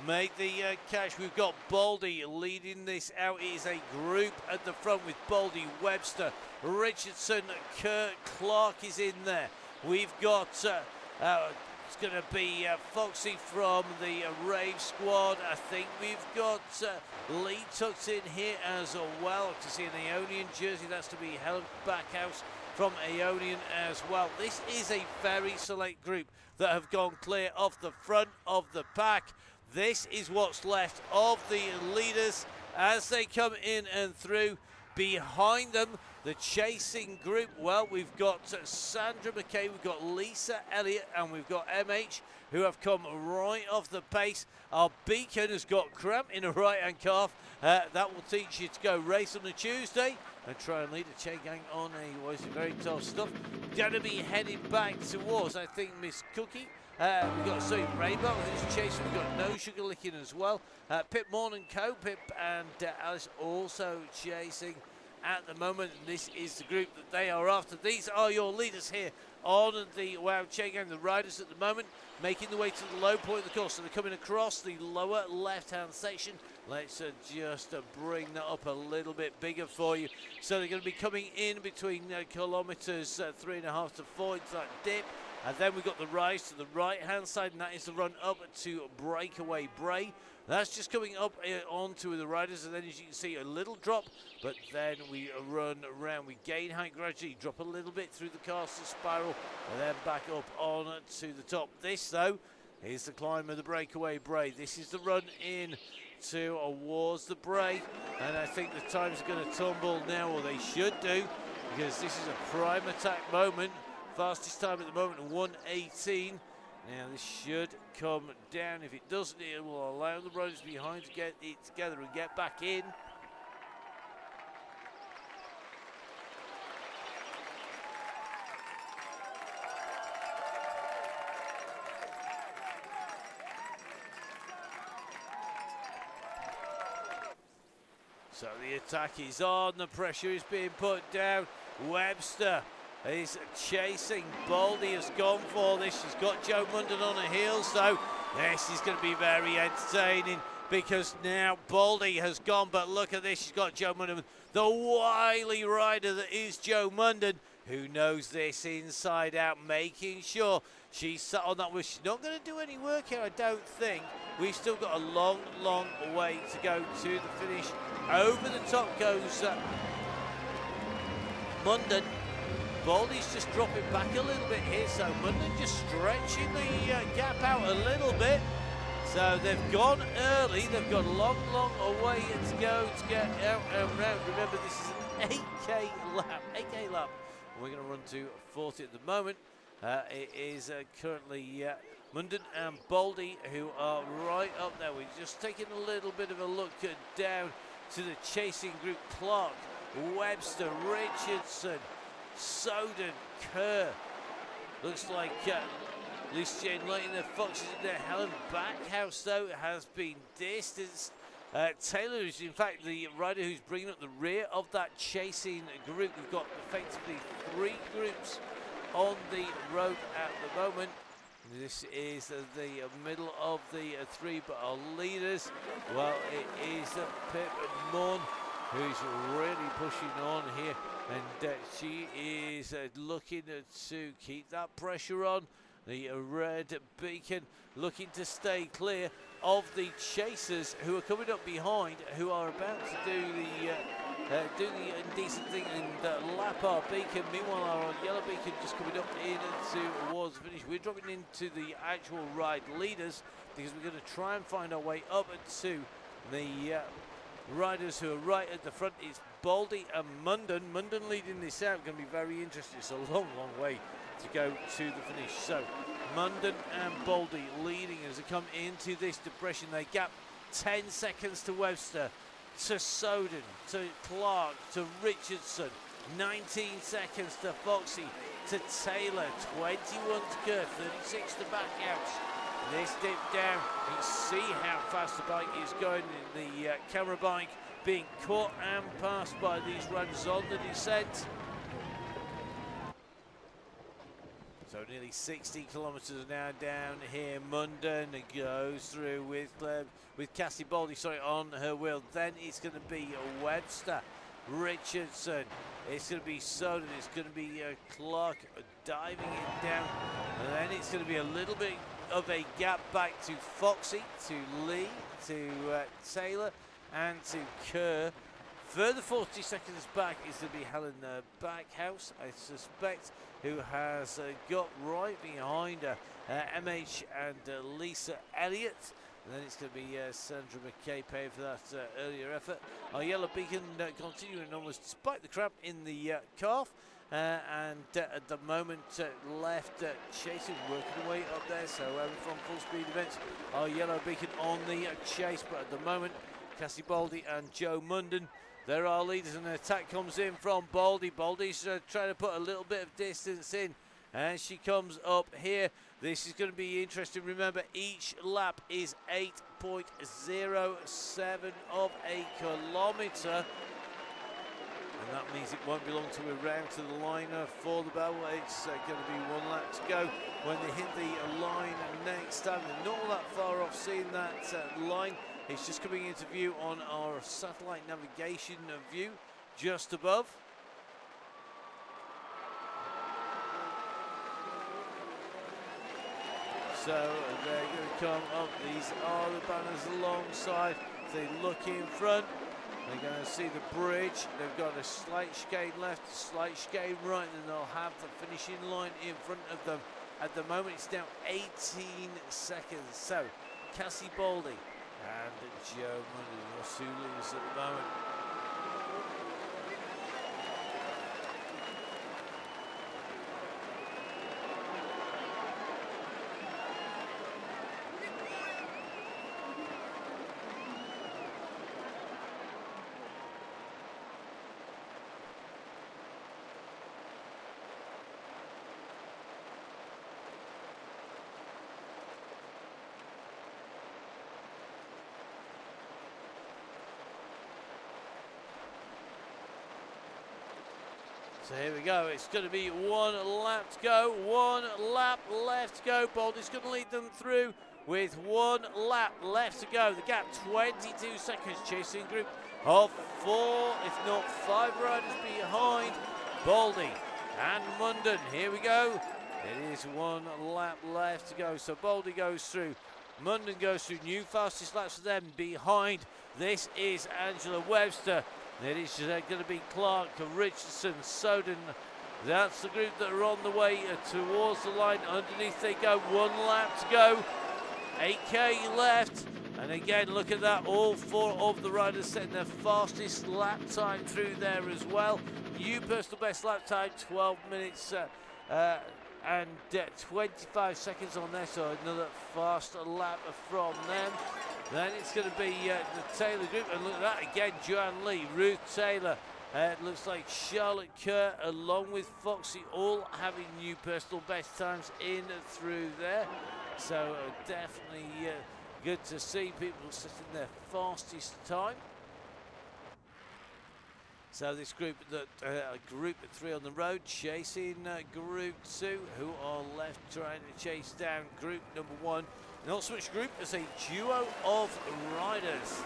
make the catch. We've got Baldy leading this out. It is a group at the front with Baldy, Webster, Richardson, Kurt, Clark is in there. We've got it's going to be Foxy from the Rave squad. I think we've got Lee tucked in here as well. To see an Aeonian jersey, that's to be Helen Backhouse from Aeonian as well. This is a very select group that have gone clear off the front of the pack. This is what's left of the leaders as they come in and through. Behind them, the chasing group, well, we've got Sandra McKay, we've got Lisa Elliott, and we've got MH, who have come right off the pace. Our Beacon has got cramp in her right-hand calf. That will teach you to go race on a Tuesday and try and lead a Chaingang on a very tough stuff. Going to be heading back towards, I think, Miss Cookie. We've got Zoe Rainbow who's chasing. We've got No Sugar Licking as well. Pip Morn and Co. Pip and Alice also chasing at the moment. This is the group that they are after. These are your leaders here on the Wow Chaingang. The riders at the moment making the way to the low point of the course. So they're coming across the lower left-hand section. Let's just bring that up a little bit bigger for you. So they're going to be coming in between kilometres 3.5 to 4 into that dip. And then we've got the rise to the right-hand side, and that is the run up to Breakaway Bray. That's just coming up onto the riders, and then as you can see, a little drop, but then we run around. We gain height gradually, drop a little bit through the castle spiral, and then back up on to the top. This, though, is the climb of the Breakaway Bray. This is the run in towards the Bray, and I think the times are going to tumble now, or they should do, because this is a prime attack moment. Fastest time at the moment, 1:18. Now this should come down. If it doesn't, it will allow the riders behind to get it together and get back in. So the attack is on, the pressure is being put down. Webster is chasing. Baldy has gone for this. She's got Joe Munden on her heels, so this is going to be very entertaining because now Baldy has gone, but look at this. She's got Joe Munden, the wily rider that is Joe Munden, who knows this inside out, making sure she's sat on that. She's not going to do any work here, I don't think. We've still got a long, long way to go to the finish. Over the top goes Munden. Baldy's just dropping back a little bit here, so Munden just stretching the gap out a little bit. So they've gone early, they've got a long, long way to go to get out and round. Remember, this is an 8K lap. We're going to run to 40 at the moment. It is currently Munden and Baldy who are right up there. We're just taking a little bit of a look down to the chasing group. Clark, Webster, Richardson, Soden, Kerr. Looks like Lucy Jane Light in there, Fox is in there. Helen Backhouse, though, has been distanced. Taylor is, in fact, the rider who's bringing up the rear of that chasing group. We've got effectively 3 groups on the road at the moment. This is the middle of the 3, but our leaders, well, it is Pip Morn who's really pushing on here, and she is looking to keep that pressure on. The red beacon looking to stay clear of the chasers who are coming up behind, who are about to do the indecent thing and lap our beacon. Meanwhile, our yellow beacon just coming up into towards the finish. We're dropping into the actual ride leaders because we're going to try and find our way up to the riders who are right at the front. It's Baldy and Munden. Munden leading this out. Going to be very interesting. It's a long, long way to go to the finish. So Munden and Baldy leading as they come into this depression. They gap 10 seconds to Webster, to Soden, to Clark, to Richardson, 19 seconds to Foxy, to Taylor, 21 to Kurt, 36 to Backhouse. This dip down, you can see how fast the bike is going. The camera bike being caught and passed by these runners on the descent. So nearly 60 kilometres now down here. Munden goes through with Cassie Baldy, on her wheel. Then it's going to be Webster, Richardson. It's going to be Soden. It's going to be Clark diving it down. And then it's going to be a little bit of a gap back to Foxy, to Lee, to Taylor, and to Kerr. Further 40 seconds back is going to be Helen Backhouse, I suspect, who has got right behind her MH and Lisa Elliott. And then it's going to be Sandra McKay paying for that earlier effort. Our yellow beacon continuing almost despite the cramp in the calf. And at the moment left chasing, working away up there. So from full speed events, our yellow beacon on the chase. But at the moment, Cassie Baldy and Joe Munden, there are leaders, and an attack comes in from Baldy. Baldy's trying to put a little bit of distance in as she comes up here. This is going to be interesting. Remember, each lap is 8.07 of a kilometre. And that means it won't be long till we're round to the line for the bell. It's going to be 1 lap to go when they hit the line next time. They're not all that far off seeing that line. It's just coming into view on our satellite navigation view just above. So they're going to come up. These are the banners alongside. They look in front. They're going to see the bridge. They've got a slight chicane left, a slight chicane right, and they'll have the finishing line in front of them. At the moment, it's now 18 seconds. So Cassie Baldy and Joe Munden, your two leaders at the moment. So here we go, it's going to be 1 lap to go, 1 lap left to go. Baldy's going to lead them through with 1 lap left to go. The gap 22 seconds, chasing group of 4, if not 5 riders behind Baldy and Munden. Here we go, it is 1 lap left to go. So Baldy goes through, Munden goes through, new fastest laps for them. Behind, this is Angela Webster. It is going to be Clark, Richardson, Soden. That's the group that are on the way towards the line. Underneath they go, 1 lap to go. 8k left. And again, look at that. All 4 of the riders setting their fastest lap time through there as well. New personal best lap time, 12 minutes and 25 seconds on there. So another fast lap from them. Then it's going to be the Taylor group, and look at that again, Joanne Lee, Ruth Taylor, it looks like Charlotte Kerr along with Foxy, all having new personal best times in through there. So definitely good to see people setting their fastest time. So this group, group 3 on the road, chasing group 2, who are left trying to chase down group number 1. Not so much group as a duo of riders.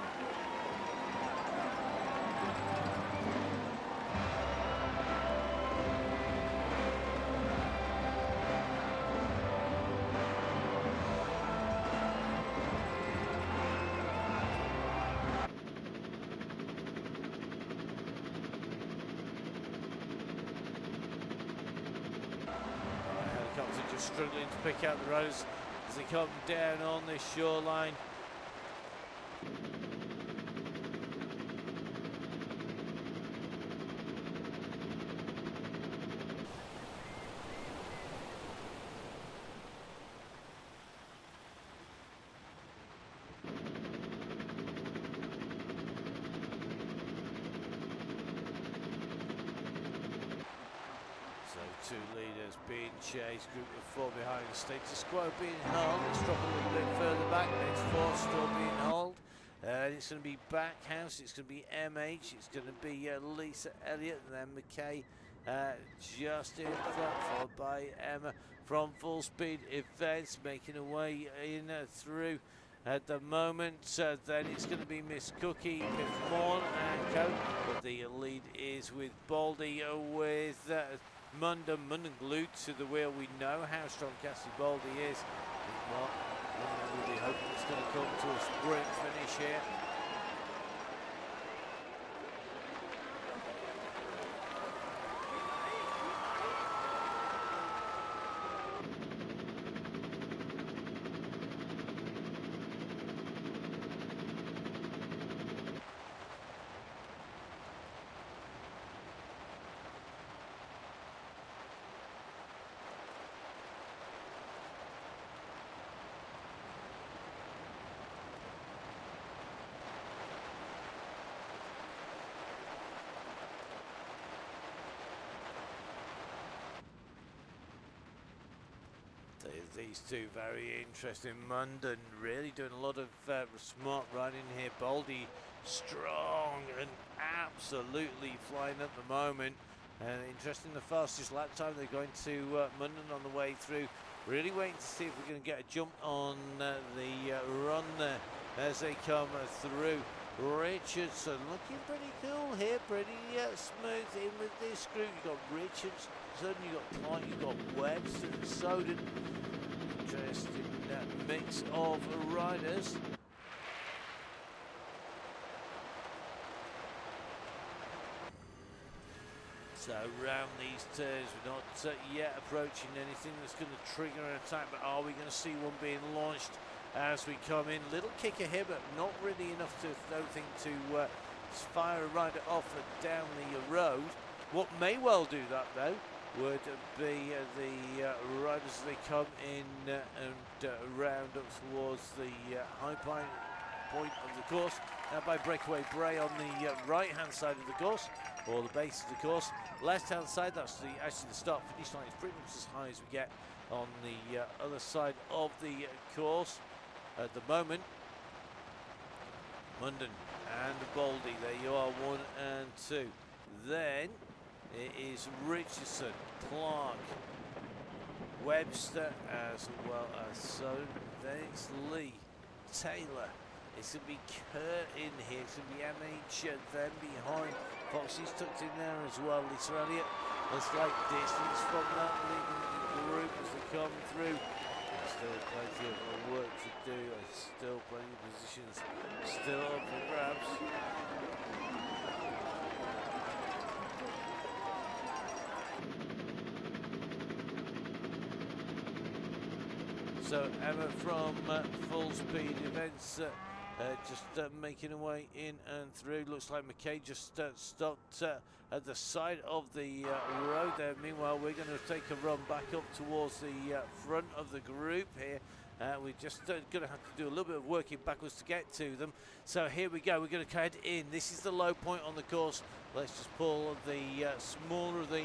Helicopter just struggling to pick out the riders as they come down on this shoreline. So 2 leaders being chased, group of 4 behind. Status quo being held. Let's drop a little bit further back. Next 4 still being held. It's going to be Backhouse. It's going to be MH. It's going to be Lisa Elliott, and then McKay just in front, followed by Emma from Full Speed Events, making her way in through at the moment. Then it's going to be Miss Cookie, Piff Morn and Co. But the lead is with Baldy, with Munden glued to the wheel. We know how strong Cassie Baldy is. We'll be hoping it's going to come to a sprint finish here. These two very interesting. Munden really doing a lot of smart riding here. Baldy strong and absolutely flying at the moment. And interesting, the fastest lap time they're going to Munden on the way through. Really waiting to see if we're going to get a jump on the run there as they come through. Richardson looking pretty cool here, pretty smooth in with this group. You've got Richardson, you've got Clark, you've got Webster and Soden. Interesting mix of riders. So round these turns, we're not yet approaching anything that's going to trigger an attack, but are we going to see one being launched as we come in? Little kicker here, but not really enough to, don't think, to fire a rider off and down the road. What may well do that though would be the riders as they come in and round up towards the high point of the course. Now by Breakaway Bray on the right hand side of the course, or the base of the course. Left hand side, that's actually the start finish line. It's pretty much as high as we get on the other side of the course at the moment. Munden and Baldy, there you are, 1 and 2. Then it is Richardson, Clark, Webster, as well as Soden. Then it's Lee, Taylor. It's going to be Kurt in here. It's going to be MH then behind. Foxy's tucked in there as well. Lisa Elliott, a slight distance from that leading group as they come through. There's still plenty of work to do. There's still plenty of positions still up for grabs. So Emma from Full Speed Events just making her way in and through. Looks like McKay just stopped at the side of the road there. Meanwhile, we're going to take a run back up towards the front of the group here. We're just going to have to do a little bit of working backwards to get to them. So here we go. We're going to head in. This is the low point on the course. Let's just pull the smaller of the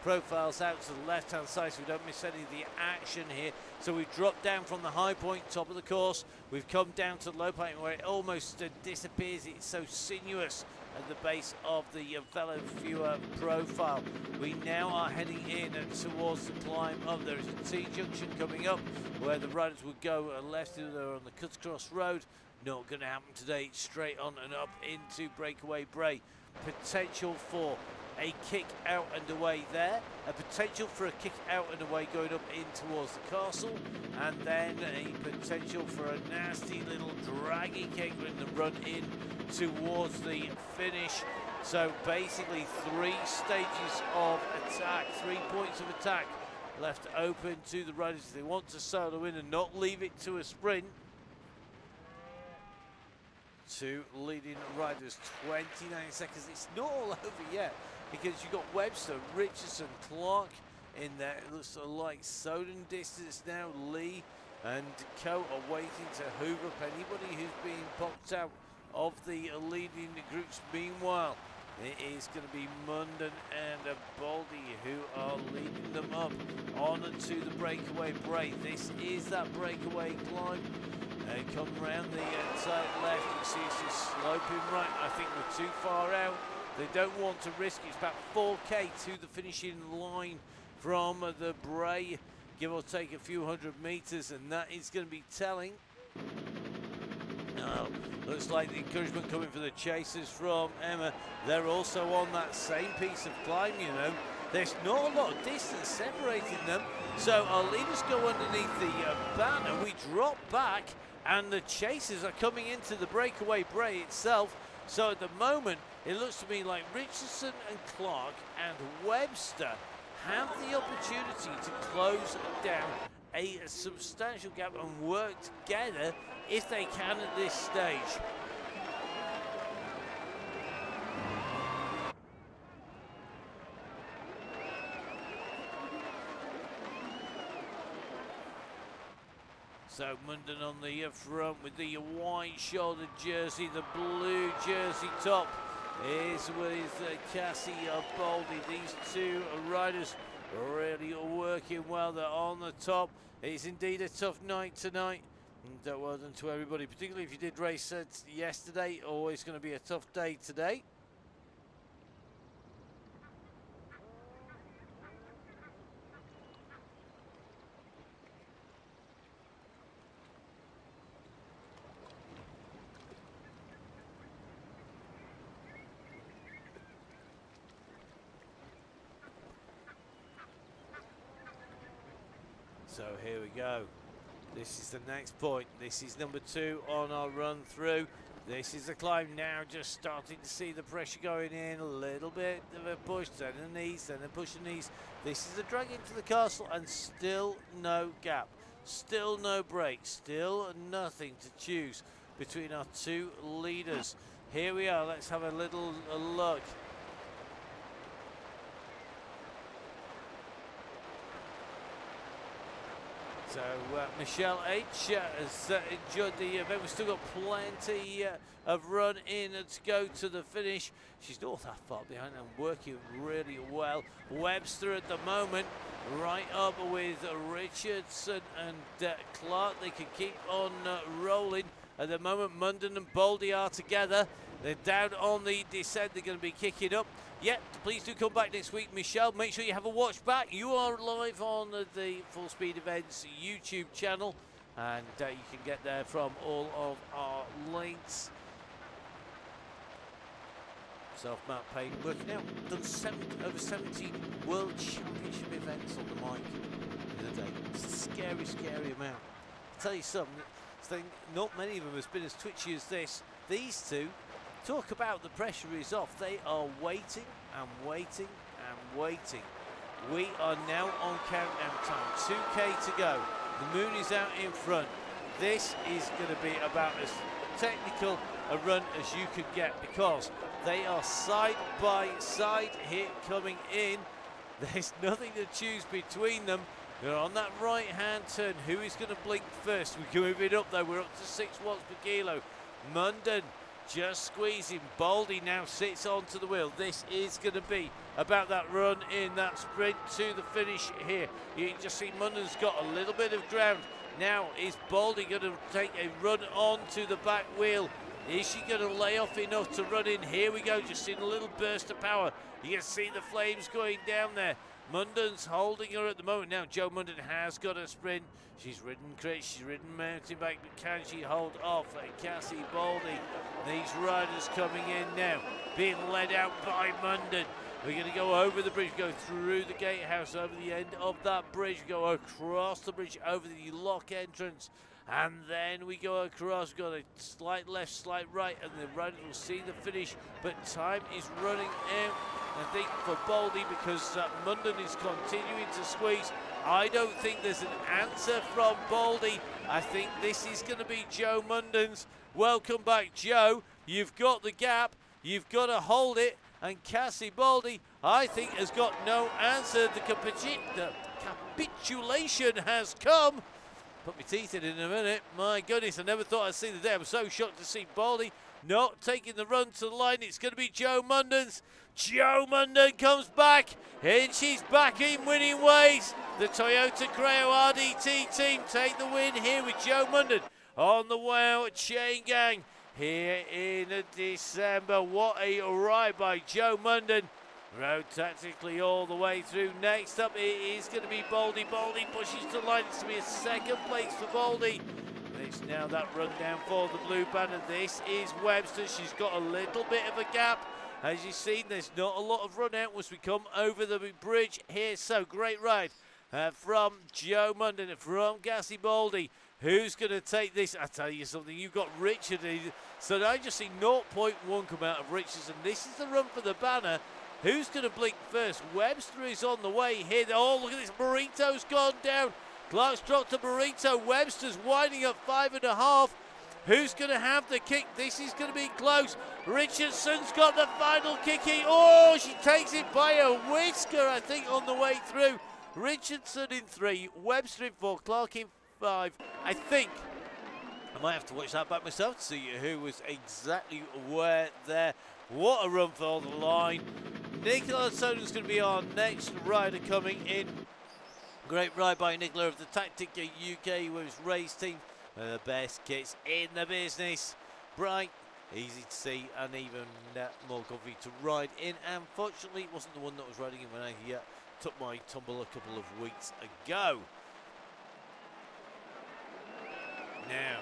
profiles out to the left hand side so we don't miss any of the action here. So we've dropped down from the high point, top of the course. We've come down to the low point where it almost disappears. It's so sinuous at the base of the Velo Viewer profile. We now are heading in towards the climb up. There is a T-junction coming up where the riders would go left. They're on the Cuts Cross Road. Not going to happen today. Straight on and up into Breakaway Bray. Potential for a kick out and away there, a potential for a kick out and away going up in towards the castle, and then a potential for a nasty little draggy kick in the run in towards the finish. So basically 3 stages of attack, 3 points of attack left open to the riders if they want to solo in and not leave it to a sprint. 2 leading riders, 29 seconds. It's not all over yet because you've got Webster, Richardson, Clark in there. It looks like Soden distance now. Lee and Co are waiting to hoover up anybody who's being popped out of the leading groups. Meanwhile, it is going to be Munden and Baldy who are leading them up on to the Breakaway Bray. This is that breakaway climb. Come round the side left, you see it's just sloping right. I think we're too far out They don't want to risk it. It's about 4K to the finishing line from the Bray, give or take a few hundred meters, and that is going to be telling. Now, looks like the encouragement coming for the chasers from Emma. They're also on that same piece of climb, you know. There's not a lot of distance separating them. So our leaders go underneath the banner. We drop back, and the chasers are coming into the breakaway Bray itself. So at the moment, it looks to me like Richardson and Clark and Webster have the opportunity to close down a substantial gap and work together if they can at this stage. So Munden on the front with the white shoulder jersey, the blue jersey top is with Cassie Baldy. These two riders really working well. They're on the top. It's indeed a tough night tonight. And well done to everybody, particularly if you did race yesterday. Always going to be a tough day today. So here we go. This is the next point. This is number 2 on our run through. This is the climb now, just starting to see the pressure going in. A little bit of a push, then a knees, then a push and knees. This is the drag into the castle, and still no gap. Still no break. Still nothing to choose between our two leaders. Here we are. Let's have a little look. So Michelle H has enjoyed the event. We've still got plenty of run in to go to the finish. She's not that far behind and working really well. Webster at the moment right up with Richardson and Clark. They can keep on rolling. At the moment, Munden and Baldy are together. They're down on the descent. They're going to be kicking up. Yep, please do come back next week, Michelle. Make sure you have a watch back. You are live on the Full Speed Events YouTube channel, and you can get there from all of our links. Self-map paying, working out. Done over 17 World Championship events on the mic in a day. It's a scary, scary amount. I'll tell you something, not many of them has been as twitchy as this. These two, talk about the pressure is off. They are waiting and waiting and waiting. We are now on countdown time. 2K to go. The moon is out in front. This is going to be about as technical a run as you could get, because they are side by side here coming in. There's nothing to choose between them. They're on that right hand turn. Who is going to blink first? We can move it up though. We're up to 6 watts per kilo. Munden just squeezing. Baldy now sits onto the wheel. This is going to be about that run in, that sprint to the finish here. You can just see Munden's got a little bit of ground. Now is Baldy going to take a run onto the back wheel? Is she going to lay off enough to run in? Here we go, just seeing a little burst of power. You can see the flames going down there. Munden's holding her at the moment. Now Jo Munden has got a sprint. She's ridden crit, she's ridden mountain bike, but can she hold off Cassie Baldy? These riders coming in now, being led out by Munden. We're going to go over the bridge, go through the gatehouse, over the end of that bridge, go across the bridge, over the lock entrance, and then we go across. We've got a slight left, slight right, and the riders will see the finish, but time is running out, I think, for Baldy, because Munden is continuing to squeeze. I don't think there's an answer from Baldy. I think this is going to be Jo Munden's. Welcome back, Jo. You've got the gap. You've got to hold it. And Cassie Baldy, I think, has got no answer. The capitulation has come. Put my teeth in a minute. My goodness, I never thought I'd see the day. I'm so shocked to see Baldy not taking the run to the line. It's going to be Jo Munden's. Jo Munden comes back, and she's back in winning ways. The Toyota Creo RDT team take the win here with Jo Munden on the Wow Chaingang. here in December. What a ride by Joe Munden. Rode tactically all the way through. Next up, it is going to be Baldy. Baldy pushes to the line. It's going to be a second place for Baldy. It's now that run down for the blue banner. This is Webster. She's got a little bit of a gap. As you've seen, there's not a lot of run out once we come over the bridge here. So great ride from Joe Munden, from Gassy Baldy. Who's going to take this? I tell you something, you've got Richard. So I just see 0.1 come out of Richards, and this is the run for the banner. Who's going to blink first? Webster is on the way here. Oh, look at this. Burrito's gone down. Clark's dropped to Burrito. Webster's winding up 5.5. Who's going to have the kick? This is going to be close. Richardson's got the final kick in. Oh, she takes it by a whisker, I think, on the way through. Richardson in 3, Webster in 4, Clark in 5. I think I might have to watch that back myself to see who was exactly where there. What a run for the line. Nicola Soden's going to be our next rider coming in. Great ride by Nicola of the Tactic UK with his race team. The best kits in the business. Bright, easy to see, and even more comfy to ride in. Unfortunately, it wasn't the one that was riding in when I took my tumble a couple of weeks ago. Now,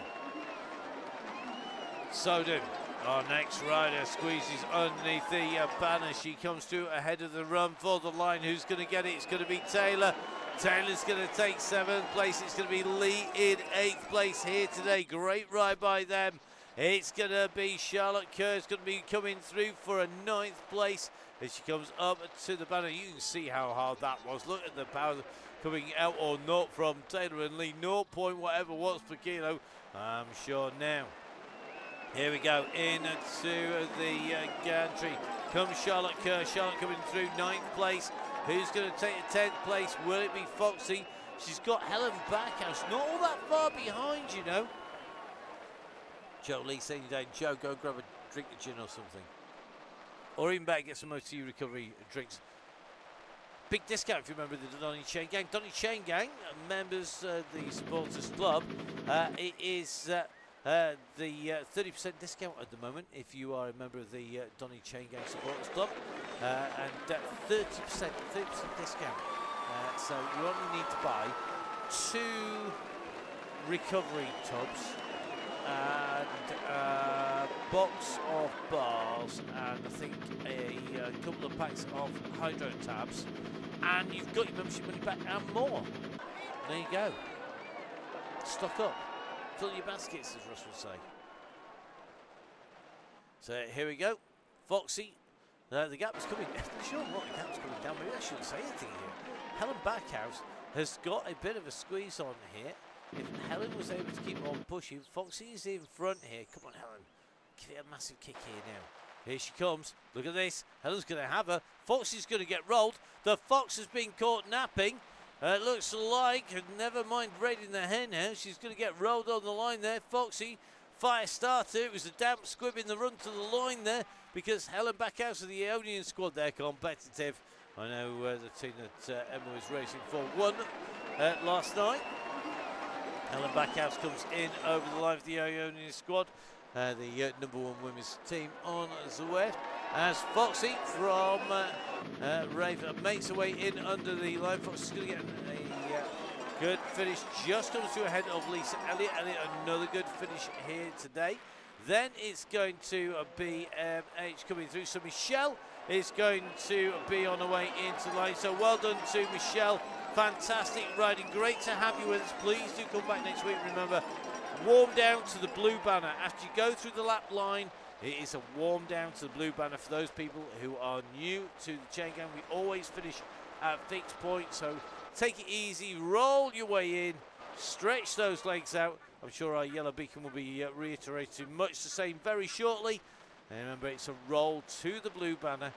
Soden, our next rider, squeezes underneath the banner. She comes through ahead of the run for the line. Who's going to get it? It's going to be Taylor. Taylor's going to take 7th place. It's going to be Lee in 8th place here today. Great ride by them. It's going to be Charlotte Kerr's going to be coming through for a 9th place as she comes up to the banner. You can see how hard that was. Look at the power coming out or not from Taylor and Lee. 0. whatever watts per kilo, I'm sure now. Here we go into the gantry. Comes Charlotte Kerr. Charlotte coming through 9th place. Who's going to take the 10th place? Will it be Foxy? She's got Helen Backhouse. Not all that far behind, you know. Joe Lee saying down, Joe, go grab a drink of gin or something. Or even better, get some OT recovery drinks. Big discount if you remember the Donny Chaingang. Donny Chaingang, members the supporters club. It is the 30% discount at the moment if you are a member of the Donny Chaingang supporters club, and 30% discount. So you only need to buy 2 recovery tubs and a box of bars and I think a couple of packs of hydro tabs, and you've got your membership money back and more. There you go. Stock up. Fill your baskets, as Russ would say. So here we go. Foxy. The gap is coming. Sure, what the gap's coming down. Maybe I shouldn't say anything here. Helen Backhouse has got a bit of a squeeze on here. If Helen was able to keep on pushing, Foxy is in front here. Come on, Helen. Give it a massive kick here now. Here she comes. Look at this. Helen's going to have her. Foxy's going to get rolled. The fox has been caught napping. Looks like, never mind raiding the hen now. She's going to get rolled on the line there. Foxy, fire starter. It was a damp squib in the run to the line there because Helen Backhouse of the Aeonian squad, they're competitive. I know the team that Emma was racing for won last night. Helen Backhouse comes in over the line of the Aeonian squad, the #1 women's team on Zwift. As Foxy from Raven makes her way in under the line. Foxy's going to get a good finish. Just comes to ahead of Lisa Elliott. Elliott, another good finish here today. Then it's going to be H coming through. So Michelle is going to be on her way into the line. So well done to Michelle. Fantastic riding. Great to have you with us. Please do come back next week. Remember, warm down to the blue banner. After you go through the lap line, it is a warm down to the blue banner for those people who are new to the Chaingang. We always finish at fixed points, so take it easy, roll your way in, stretch those legs out. I'm sure our yellow beacon will be reiterating much the same very shortly. And remember, it's a roll to the blue banner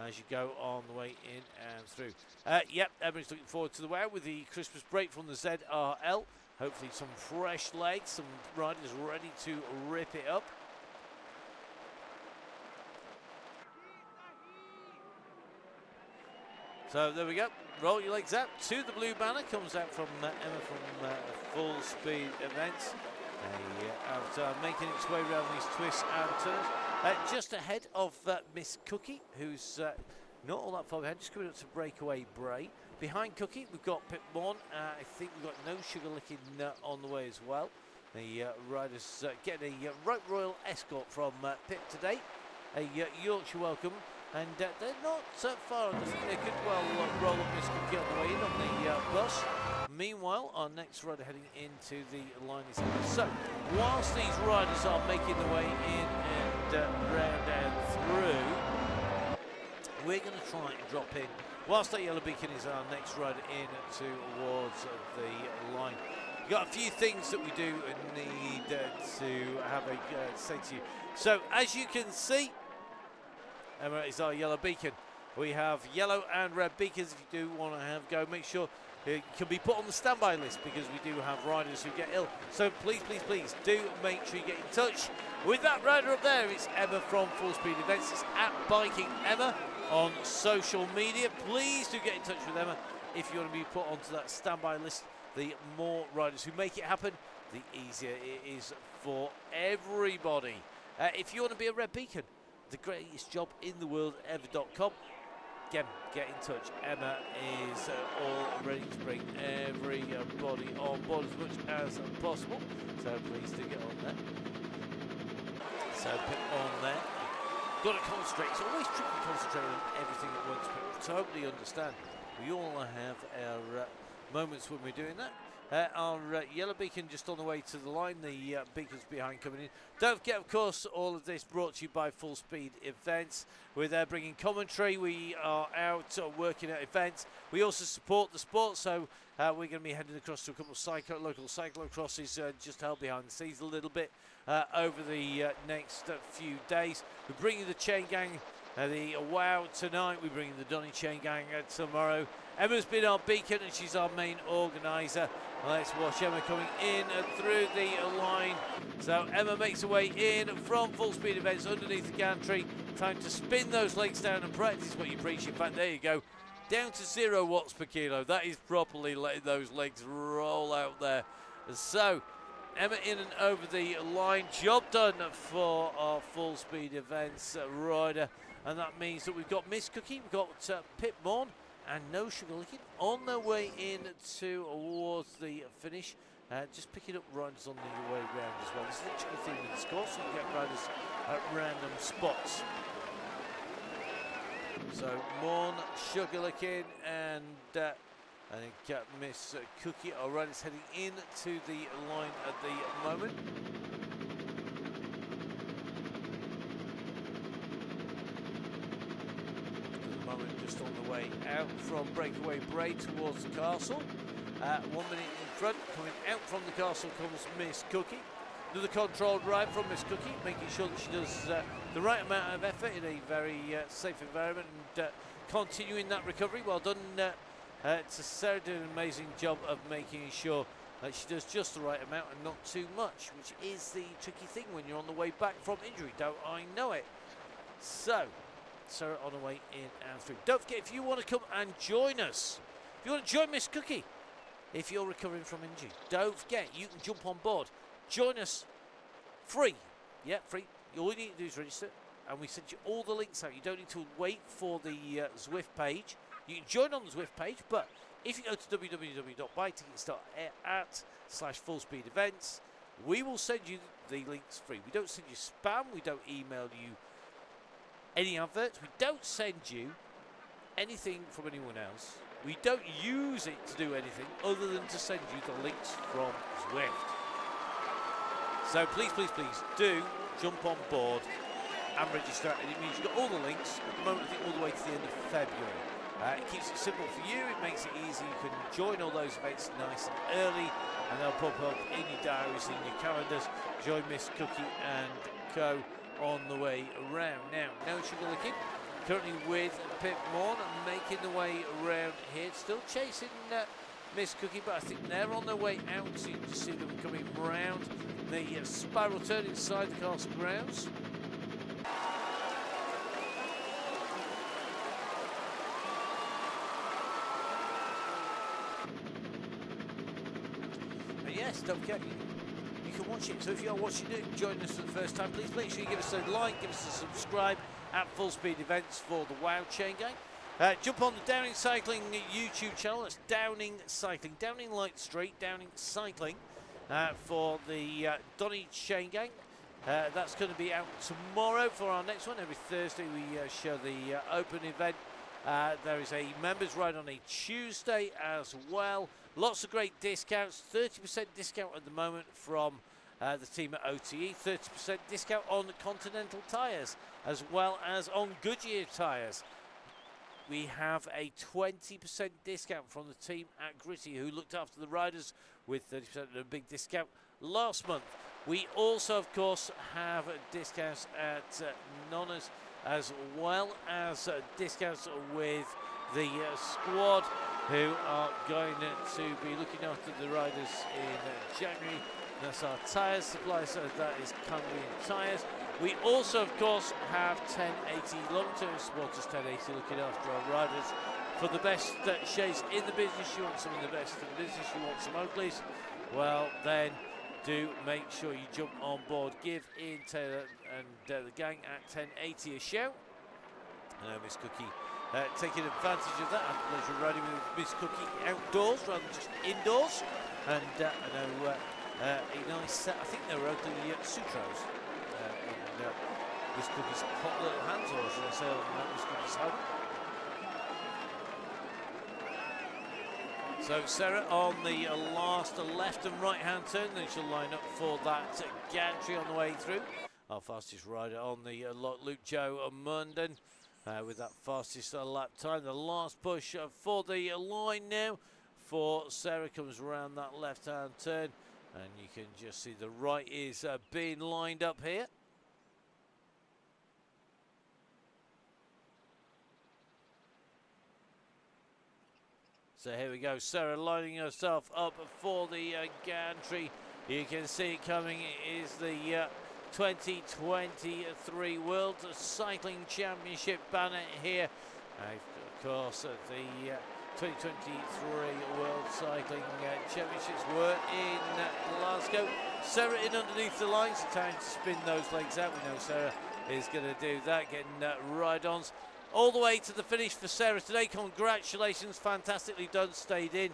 as you go on the way in and through. Yep, everyone's looking forward to the way out with the Christmas break from the ZRL. Hopefully some fresh legs, some riders ready to rip it up. So there we go. Roll your legs out to the blue banner. Comes out from Emma from Full Speed Events. After making its way around these twists and turns. Just ahead of Miss Cookie, who's not all that far behind, just coming up to breakaway Bray. Behind Cookie, we've got Pip Morn. I think we've got No Sugar Licking on the way as well. The riders getting a Rope Royal escort from Pip today. A Yorkshire welcome. And they're not far. I think they could well roll up Miss Cookie on the way in on the bus. Meanwhile, our next rider heading into the line is Emma. So, whilst these riders are making their way in and round and through, we're going to try and drop in. Whilst that yellow beacon is our next rider in towards the line. We've got a few things that we do need to have a say to you. So, as you can see, Emma is our yellow beacon. We have yellow and red beacons. If you do want to have go, make sure it can be put on the standby list because we do have riders who get ill. So please, please, please do make sure you get in touch with that rider up there. It's Emma from Full Speed Events. It's at Biking Emma on social media. Please do get in touch with Emma if you want to be put onto that standby list. The more riders who make it happen, the easier it is for everybody. If you want to be a red beacon, the greatest job in the world ever.com. Again, get in touch. Emma is all ready to bring everybody on board as much as possible. So please do get on there. So put on there. Got to concentrate. It's always tricky concentrating on everything at once, but totally understand. We all have our moments when we're doing that. Our yellow beacon just on the way to the line, the beacons behind coming in. Don't forget, of course, all of this brought to you by Full Speed Events. We're there bringing commentary. We are out working at events. We also support the sport, so we're going to be heading across to a couple of local cyclocrosses just held behind the scenes a little bit over the next few days. We're bringing the Chaingang, the WOW tonight. We're bringing the Donny Chaingang tomorrow. Emma's been our beacon and she's our main organiser. Let's watch Emma coming in and through the line. So Emma makes her way in from Full Speed Events underneath the gantry. Time to spin those legs down and practice what you preach. In fact, there you go. Down to 0 watts per kilo. That is properly letting those legs roll out there. So Emma in and over the line. Job done for our Full Speed Events rider. And that means that we've got Miss Cookie, we've got Pip Morn, and No Sugar Licking on their way in towards the finish. Just picking up riders on the way round as well. This is the chicken theme of this course, so you get riders at random spots. So Morn, Sugar Licking, and I think Miss Cookie are riders heading in to the line at the moment. Just on the way out from breakaway Bray towards the castle. 1 minute in front, coming out from the castle comes Miss Cookie. Another controlled ride from Miss Cookie, making sure that she does the right amount of effort in a very safe environment and continuing that recovery. Well done to Sarah, doing an amazing job of making sure that she does just the right amount and not too much, which is the tricky thing when you're on the way back from injury. Don't I know it? So Sarah on her way in and through. Don't forget, if you want to come and join us, if you want to join Miss Cookie, if you're recovering from injury, don't forget, you can jump on board. Join us free. Yeah, free. All you need to do is register, and we send you all the links out. You don't need to wait for the Zwift page. You can join on the Zwift page, but if you go to www.buytickets.at/fullspeedevents, we will send you the links free. We don't send you spam. We don't email you any adverts. We don't send you anything from anyone else. We don't use it to do anything other than to send you the links from Zwift. So please, please, please do jump on board and register, and it means you've got all the links at the moment, I think all the way to the end of February. It keeps it simple for you, it makes it easy. You can join all those events nice and early, and they'll pop up in your diaries, in your calendars. Join Miss Cookie and Co on the way around. Now, No Sugar Licking, currently with Pip Morn, making the way around here, still chasing Miss Cookie, but I think they're on their way out, so you can see them coming round the spiral turn inside the castle grounds. And yes, don't forget, you can watch it. So if you are watching it, joining us for the first time, please make sure you give us a like, give us a subscribe at Full Speed Events for the Wow Chaingang. Jump on the Downing Cycling YouTube channel. That's Downing Cycling, Downing Light Street, Downing Cycling for the Donny Chaingang. That's going to be out tomorrow for our next one. Every Thursday we show the open event. There is a members ride on a Tuesday as well. Lots of great discounts. 30% discount at the moment from the team at OTE. 30% discount on Continental tyres as well as on Goodyear tyres. We have a 20% discount from the team at Gritty, who looked after the riders with 30% of a big discount last month. We also, of course, have discounts at Nonnas as well as discounts with the squad, who are going to be looking after the riders in January. That's our tyres supply, so that is Cumbrian tyres. We also, of course, have 1080 long-term supporters, 1080 looking after our riders for the best shades in the business. You want some of the best in the business, you want some Oakleys, well then do make sure you jump on board. Give in Taylor and the gang at 1080 a shout. I know Miss Cookie taking advantage of that. I have the pleasure of riding with Miss Cookie outdoors rather than just indoors. And I know a nice set, I think they were ugly Sutros in Miss Cookie's hot little hands, or should I say on Miss Cookie's home. So Sarah on the last left and right hand turn, then she'll line up for that gantry on the way through. Our fastest rider on the lot, Luke Joe Munden, with that fastest lap time. The last push for the line now for Sarah comes around that left hand turn, and you can just see the right is being lined up here. So here we go, Sarah lining herself up for the gantry. You can see it coming. It is the 2023 World Cycling Championship banner here. Of course, the 2023 World Cycling Championships were in Glasgow. Sarah in underneath the lines, time to spin those legs out. We know Sarah is going to do that, getting ride-ons all the way to the finish for Sarah today. Congratulations, fantastically done, stayed in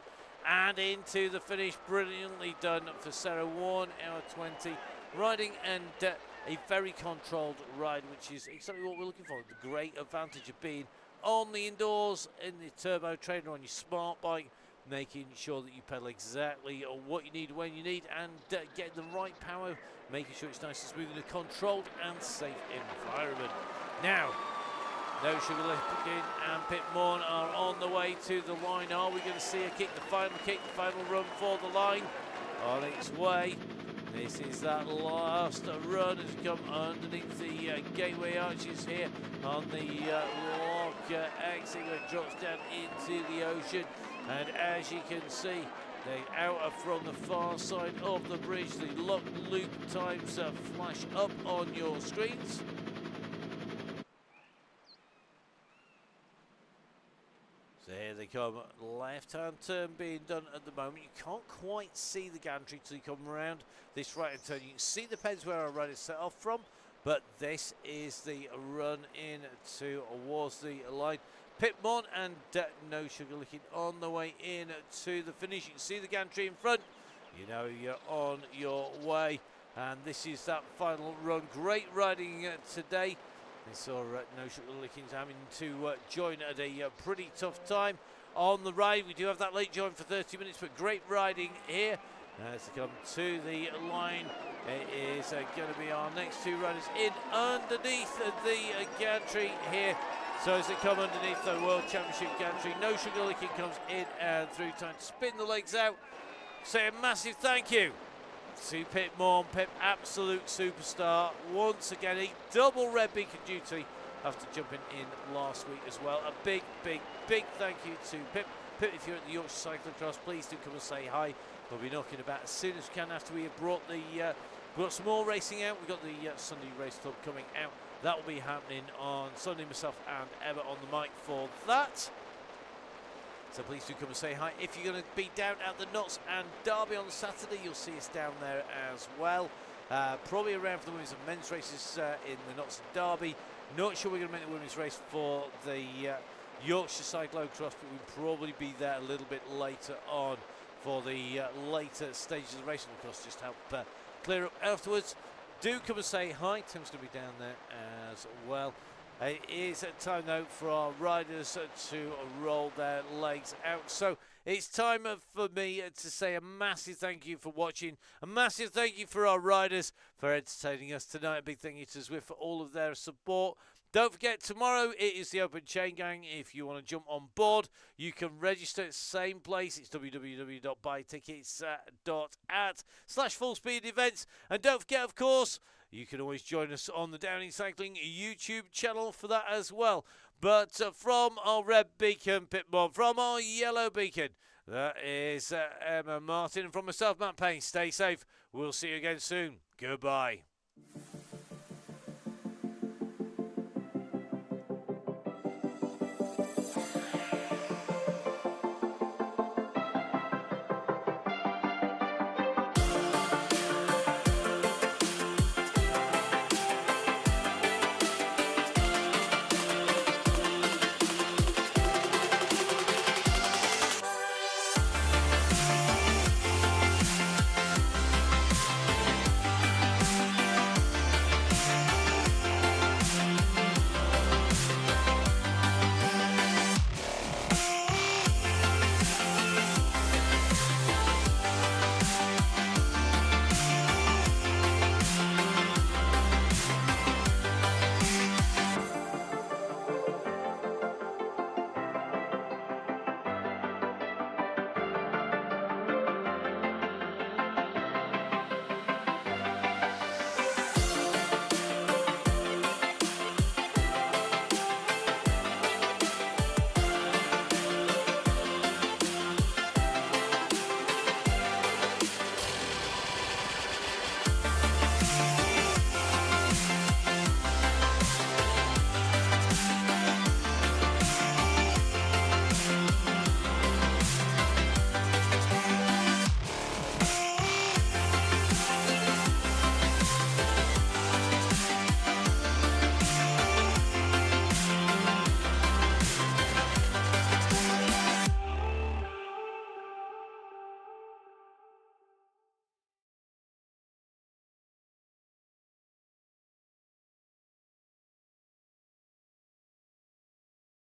and into the finish. Brilliantly done for Sarah. 1 hour 20 riding, and a very controlled ride, which is exactly what we're looking for. The great advantage of being on the indoors in the turbo trainer on your smart bike, making sure that you pedal exactly what you need when you need, and getting the right power, making sure it's nice and smooth in a controlled and safe environment. Now, No Sugar Licking and Pip Morn are on the way to the line. Are we going to see a kick, the final run for the line? On its way. This is that last run as we come underneath the gateway arches here on the lock exit, where it drops down into the ocean. And as you can see, they out from the far side of the bridge. The lock loop times flash up on your screens. So here they come, left-hand turn being done at the moment. You can't quite see the gantry till you come around this right-hand turn. You can see the pens where our rider set off from, but this is the run in towards the line. Pitmon and No Sugar Licking on the way in to the finish. You can see the gantry in front. You know you're on your way, and this is that final run. Great riding today. They saw No Sugar Lickings having to join at a pretty tough time on the ride. We do have that late join for 30 minutes, but great riding here. As they come to the line, it is going to be our next two riders in underneath the gantry here. So as they come underneath the World Championship gantry, No Sugar Licking comes in and through, time to spin the legs out. Say a massive thank you to Pip Morn. Pip, absolute superstar. Once again, a double red beacon duty after jumping in last week as well. A big, big, big thank you to Pip. Pip, if you're at the Yorkshire Cyclocross, please do come and say hi. We'll be knocking about as soon as we can after we have brought some more racing out. We've got the Sunday Race Club coming out. That will be happening on Sunday. Myself and Emma on the mic for that. So please do come and say hi. If you're going to be down at the Notts and Derby on Saturday, you'll see us down there as well. Probably around for the women's and men's races in the Notts and Derby. Not sure we're going to make the women's race for the Yorkshire Cyclocross, but we'll probably be there a little bit later on for the later stages of the race. And of course, just help clear up afterwards. Do come and say hi. Tim's going to be down there as well. It is time though for our riders to roll their legs out. So it's time for me to say a massive thank you for watching. A massive thank you for our riders for entertaining us tonight. A big thank you to Zwift for all of their support. Don't forget, tomorrow it is the Open Chaingang. If you want to jump on board, you can register at the same place. It's www.buytickets.at/fullspeed-events. And don't forget, of course, you can always join us on the Downey Cycling YouTube channel for that as well. But from our red beacon, Pitmore, from our yellow beacon, that is Emma Martin. And from myself, Matt Payne, stay safe. We'll see you again soon. Goodbye.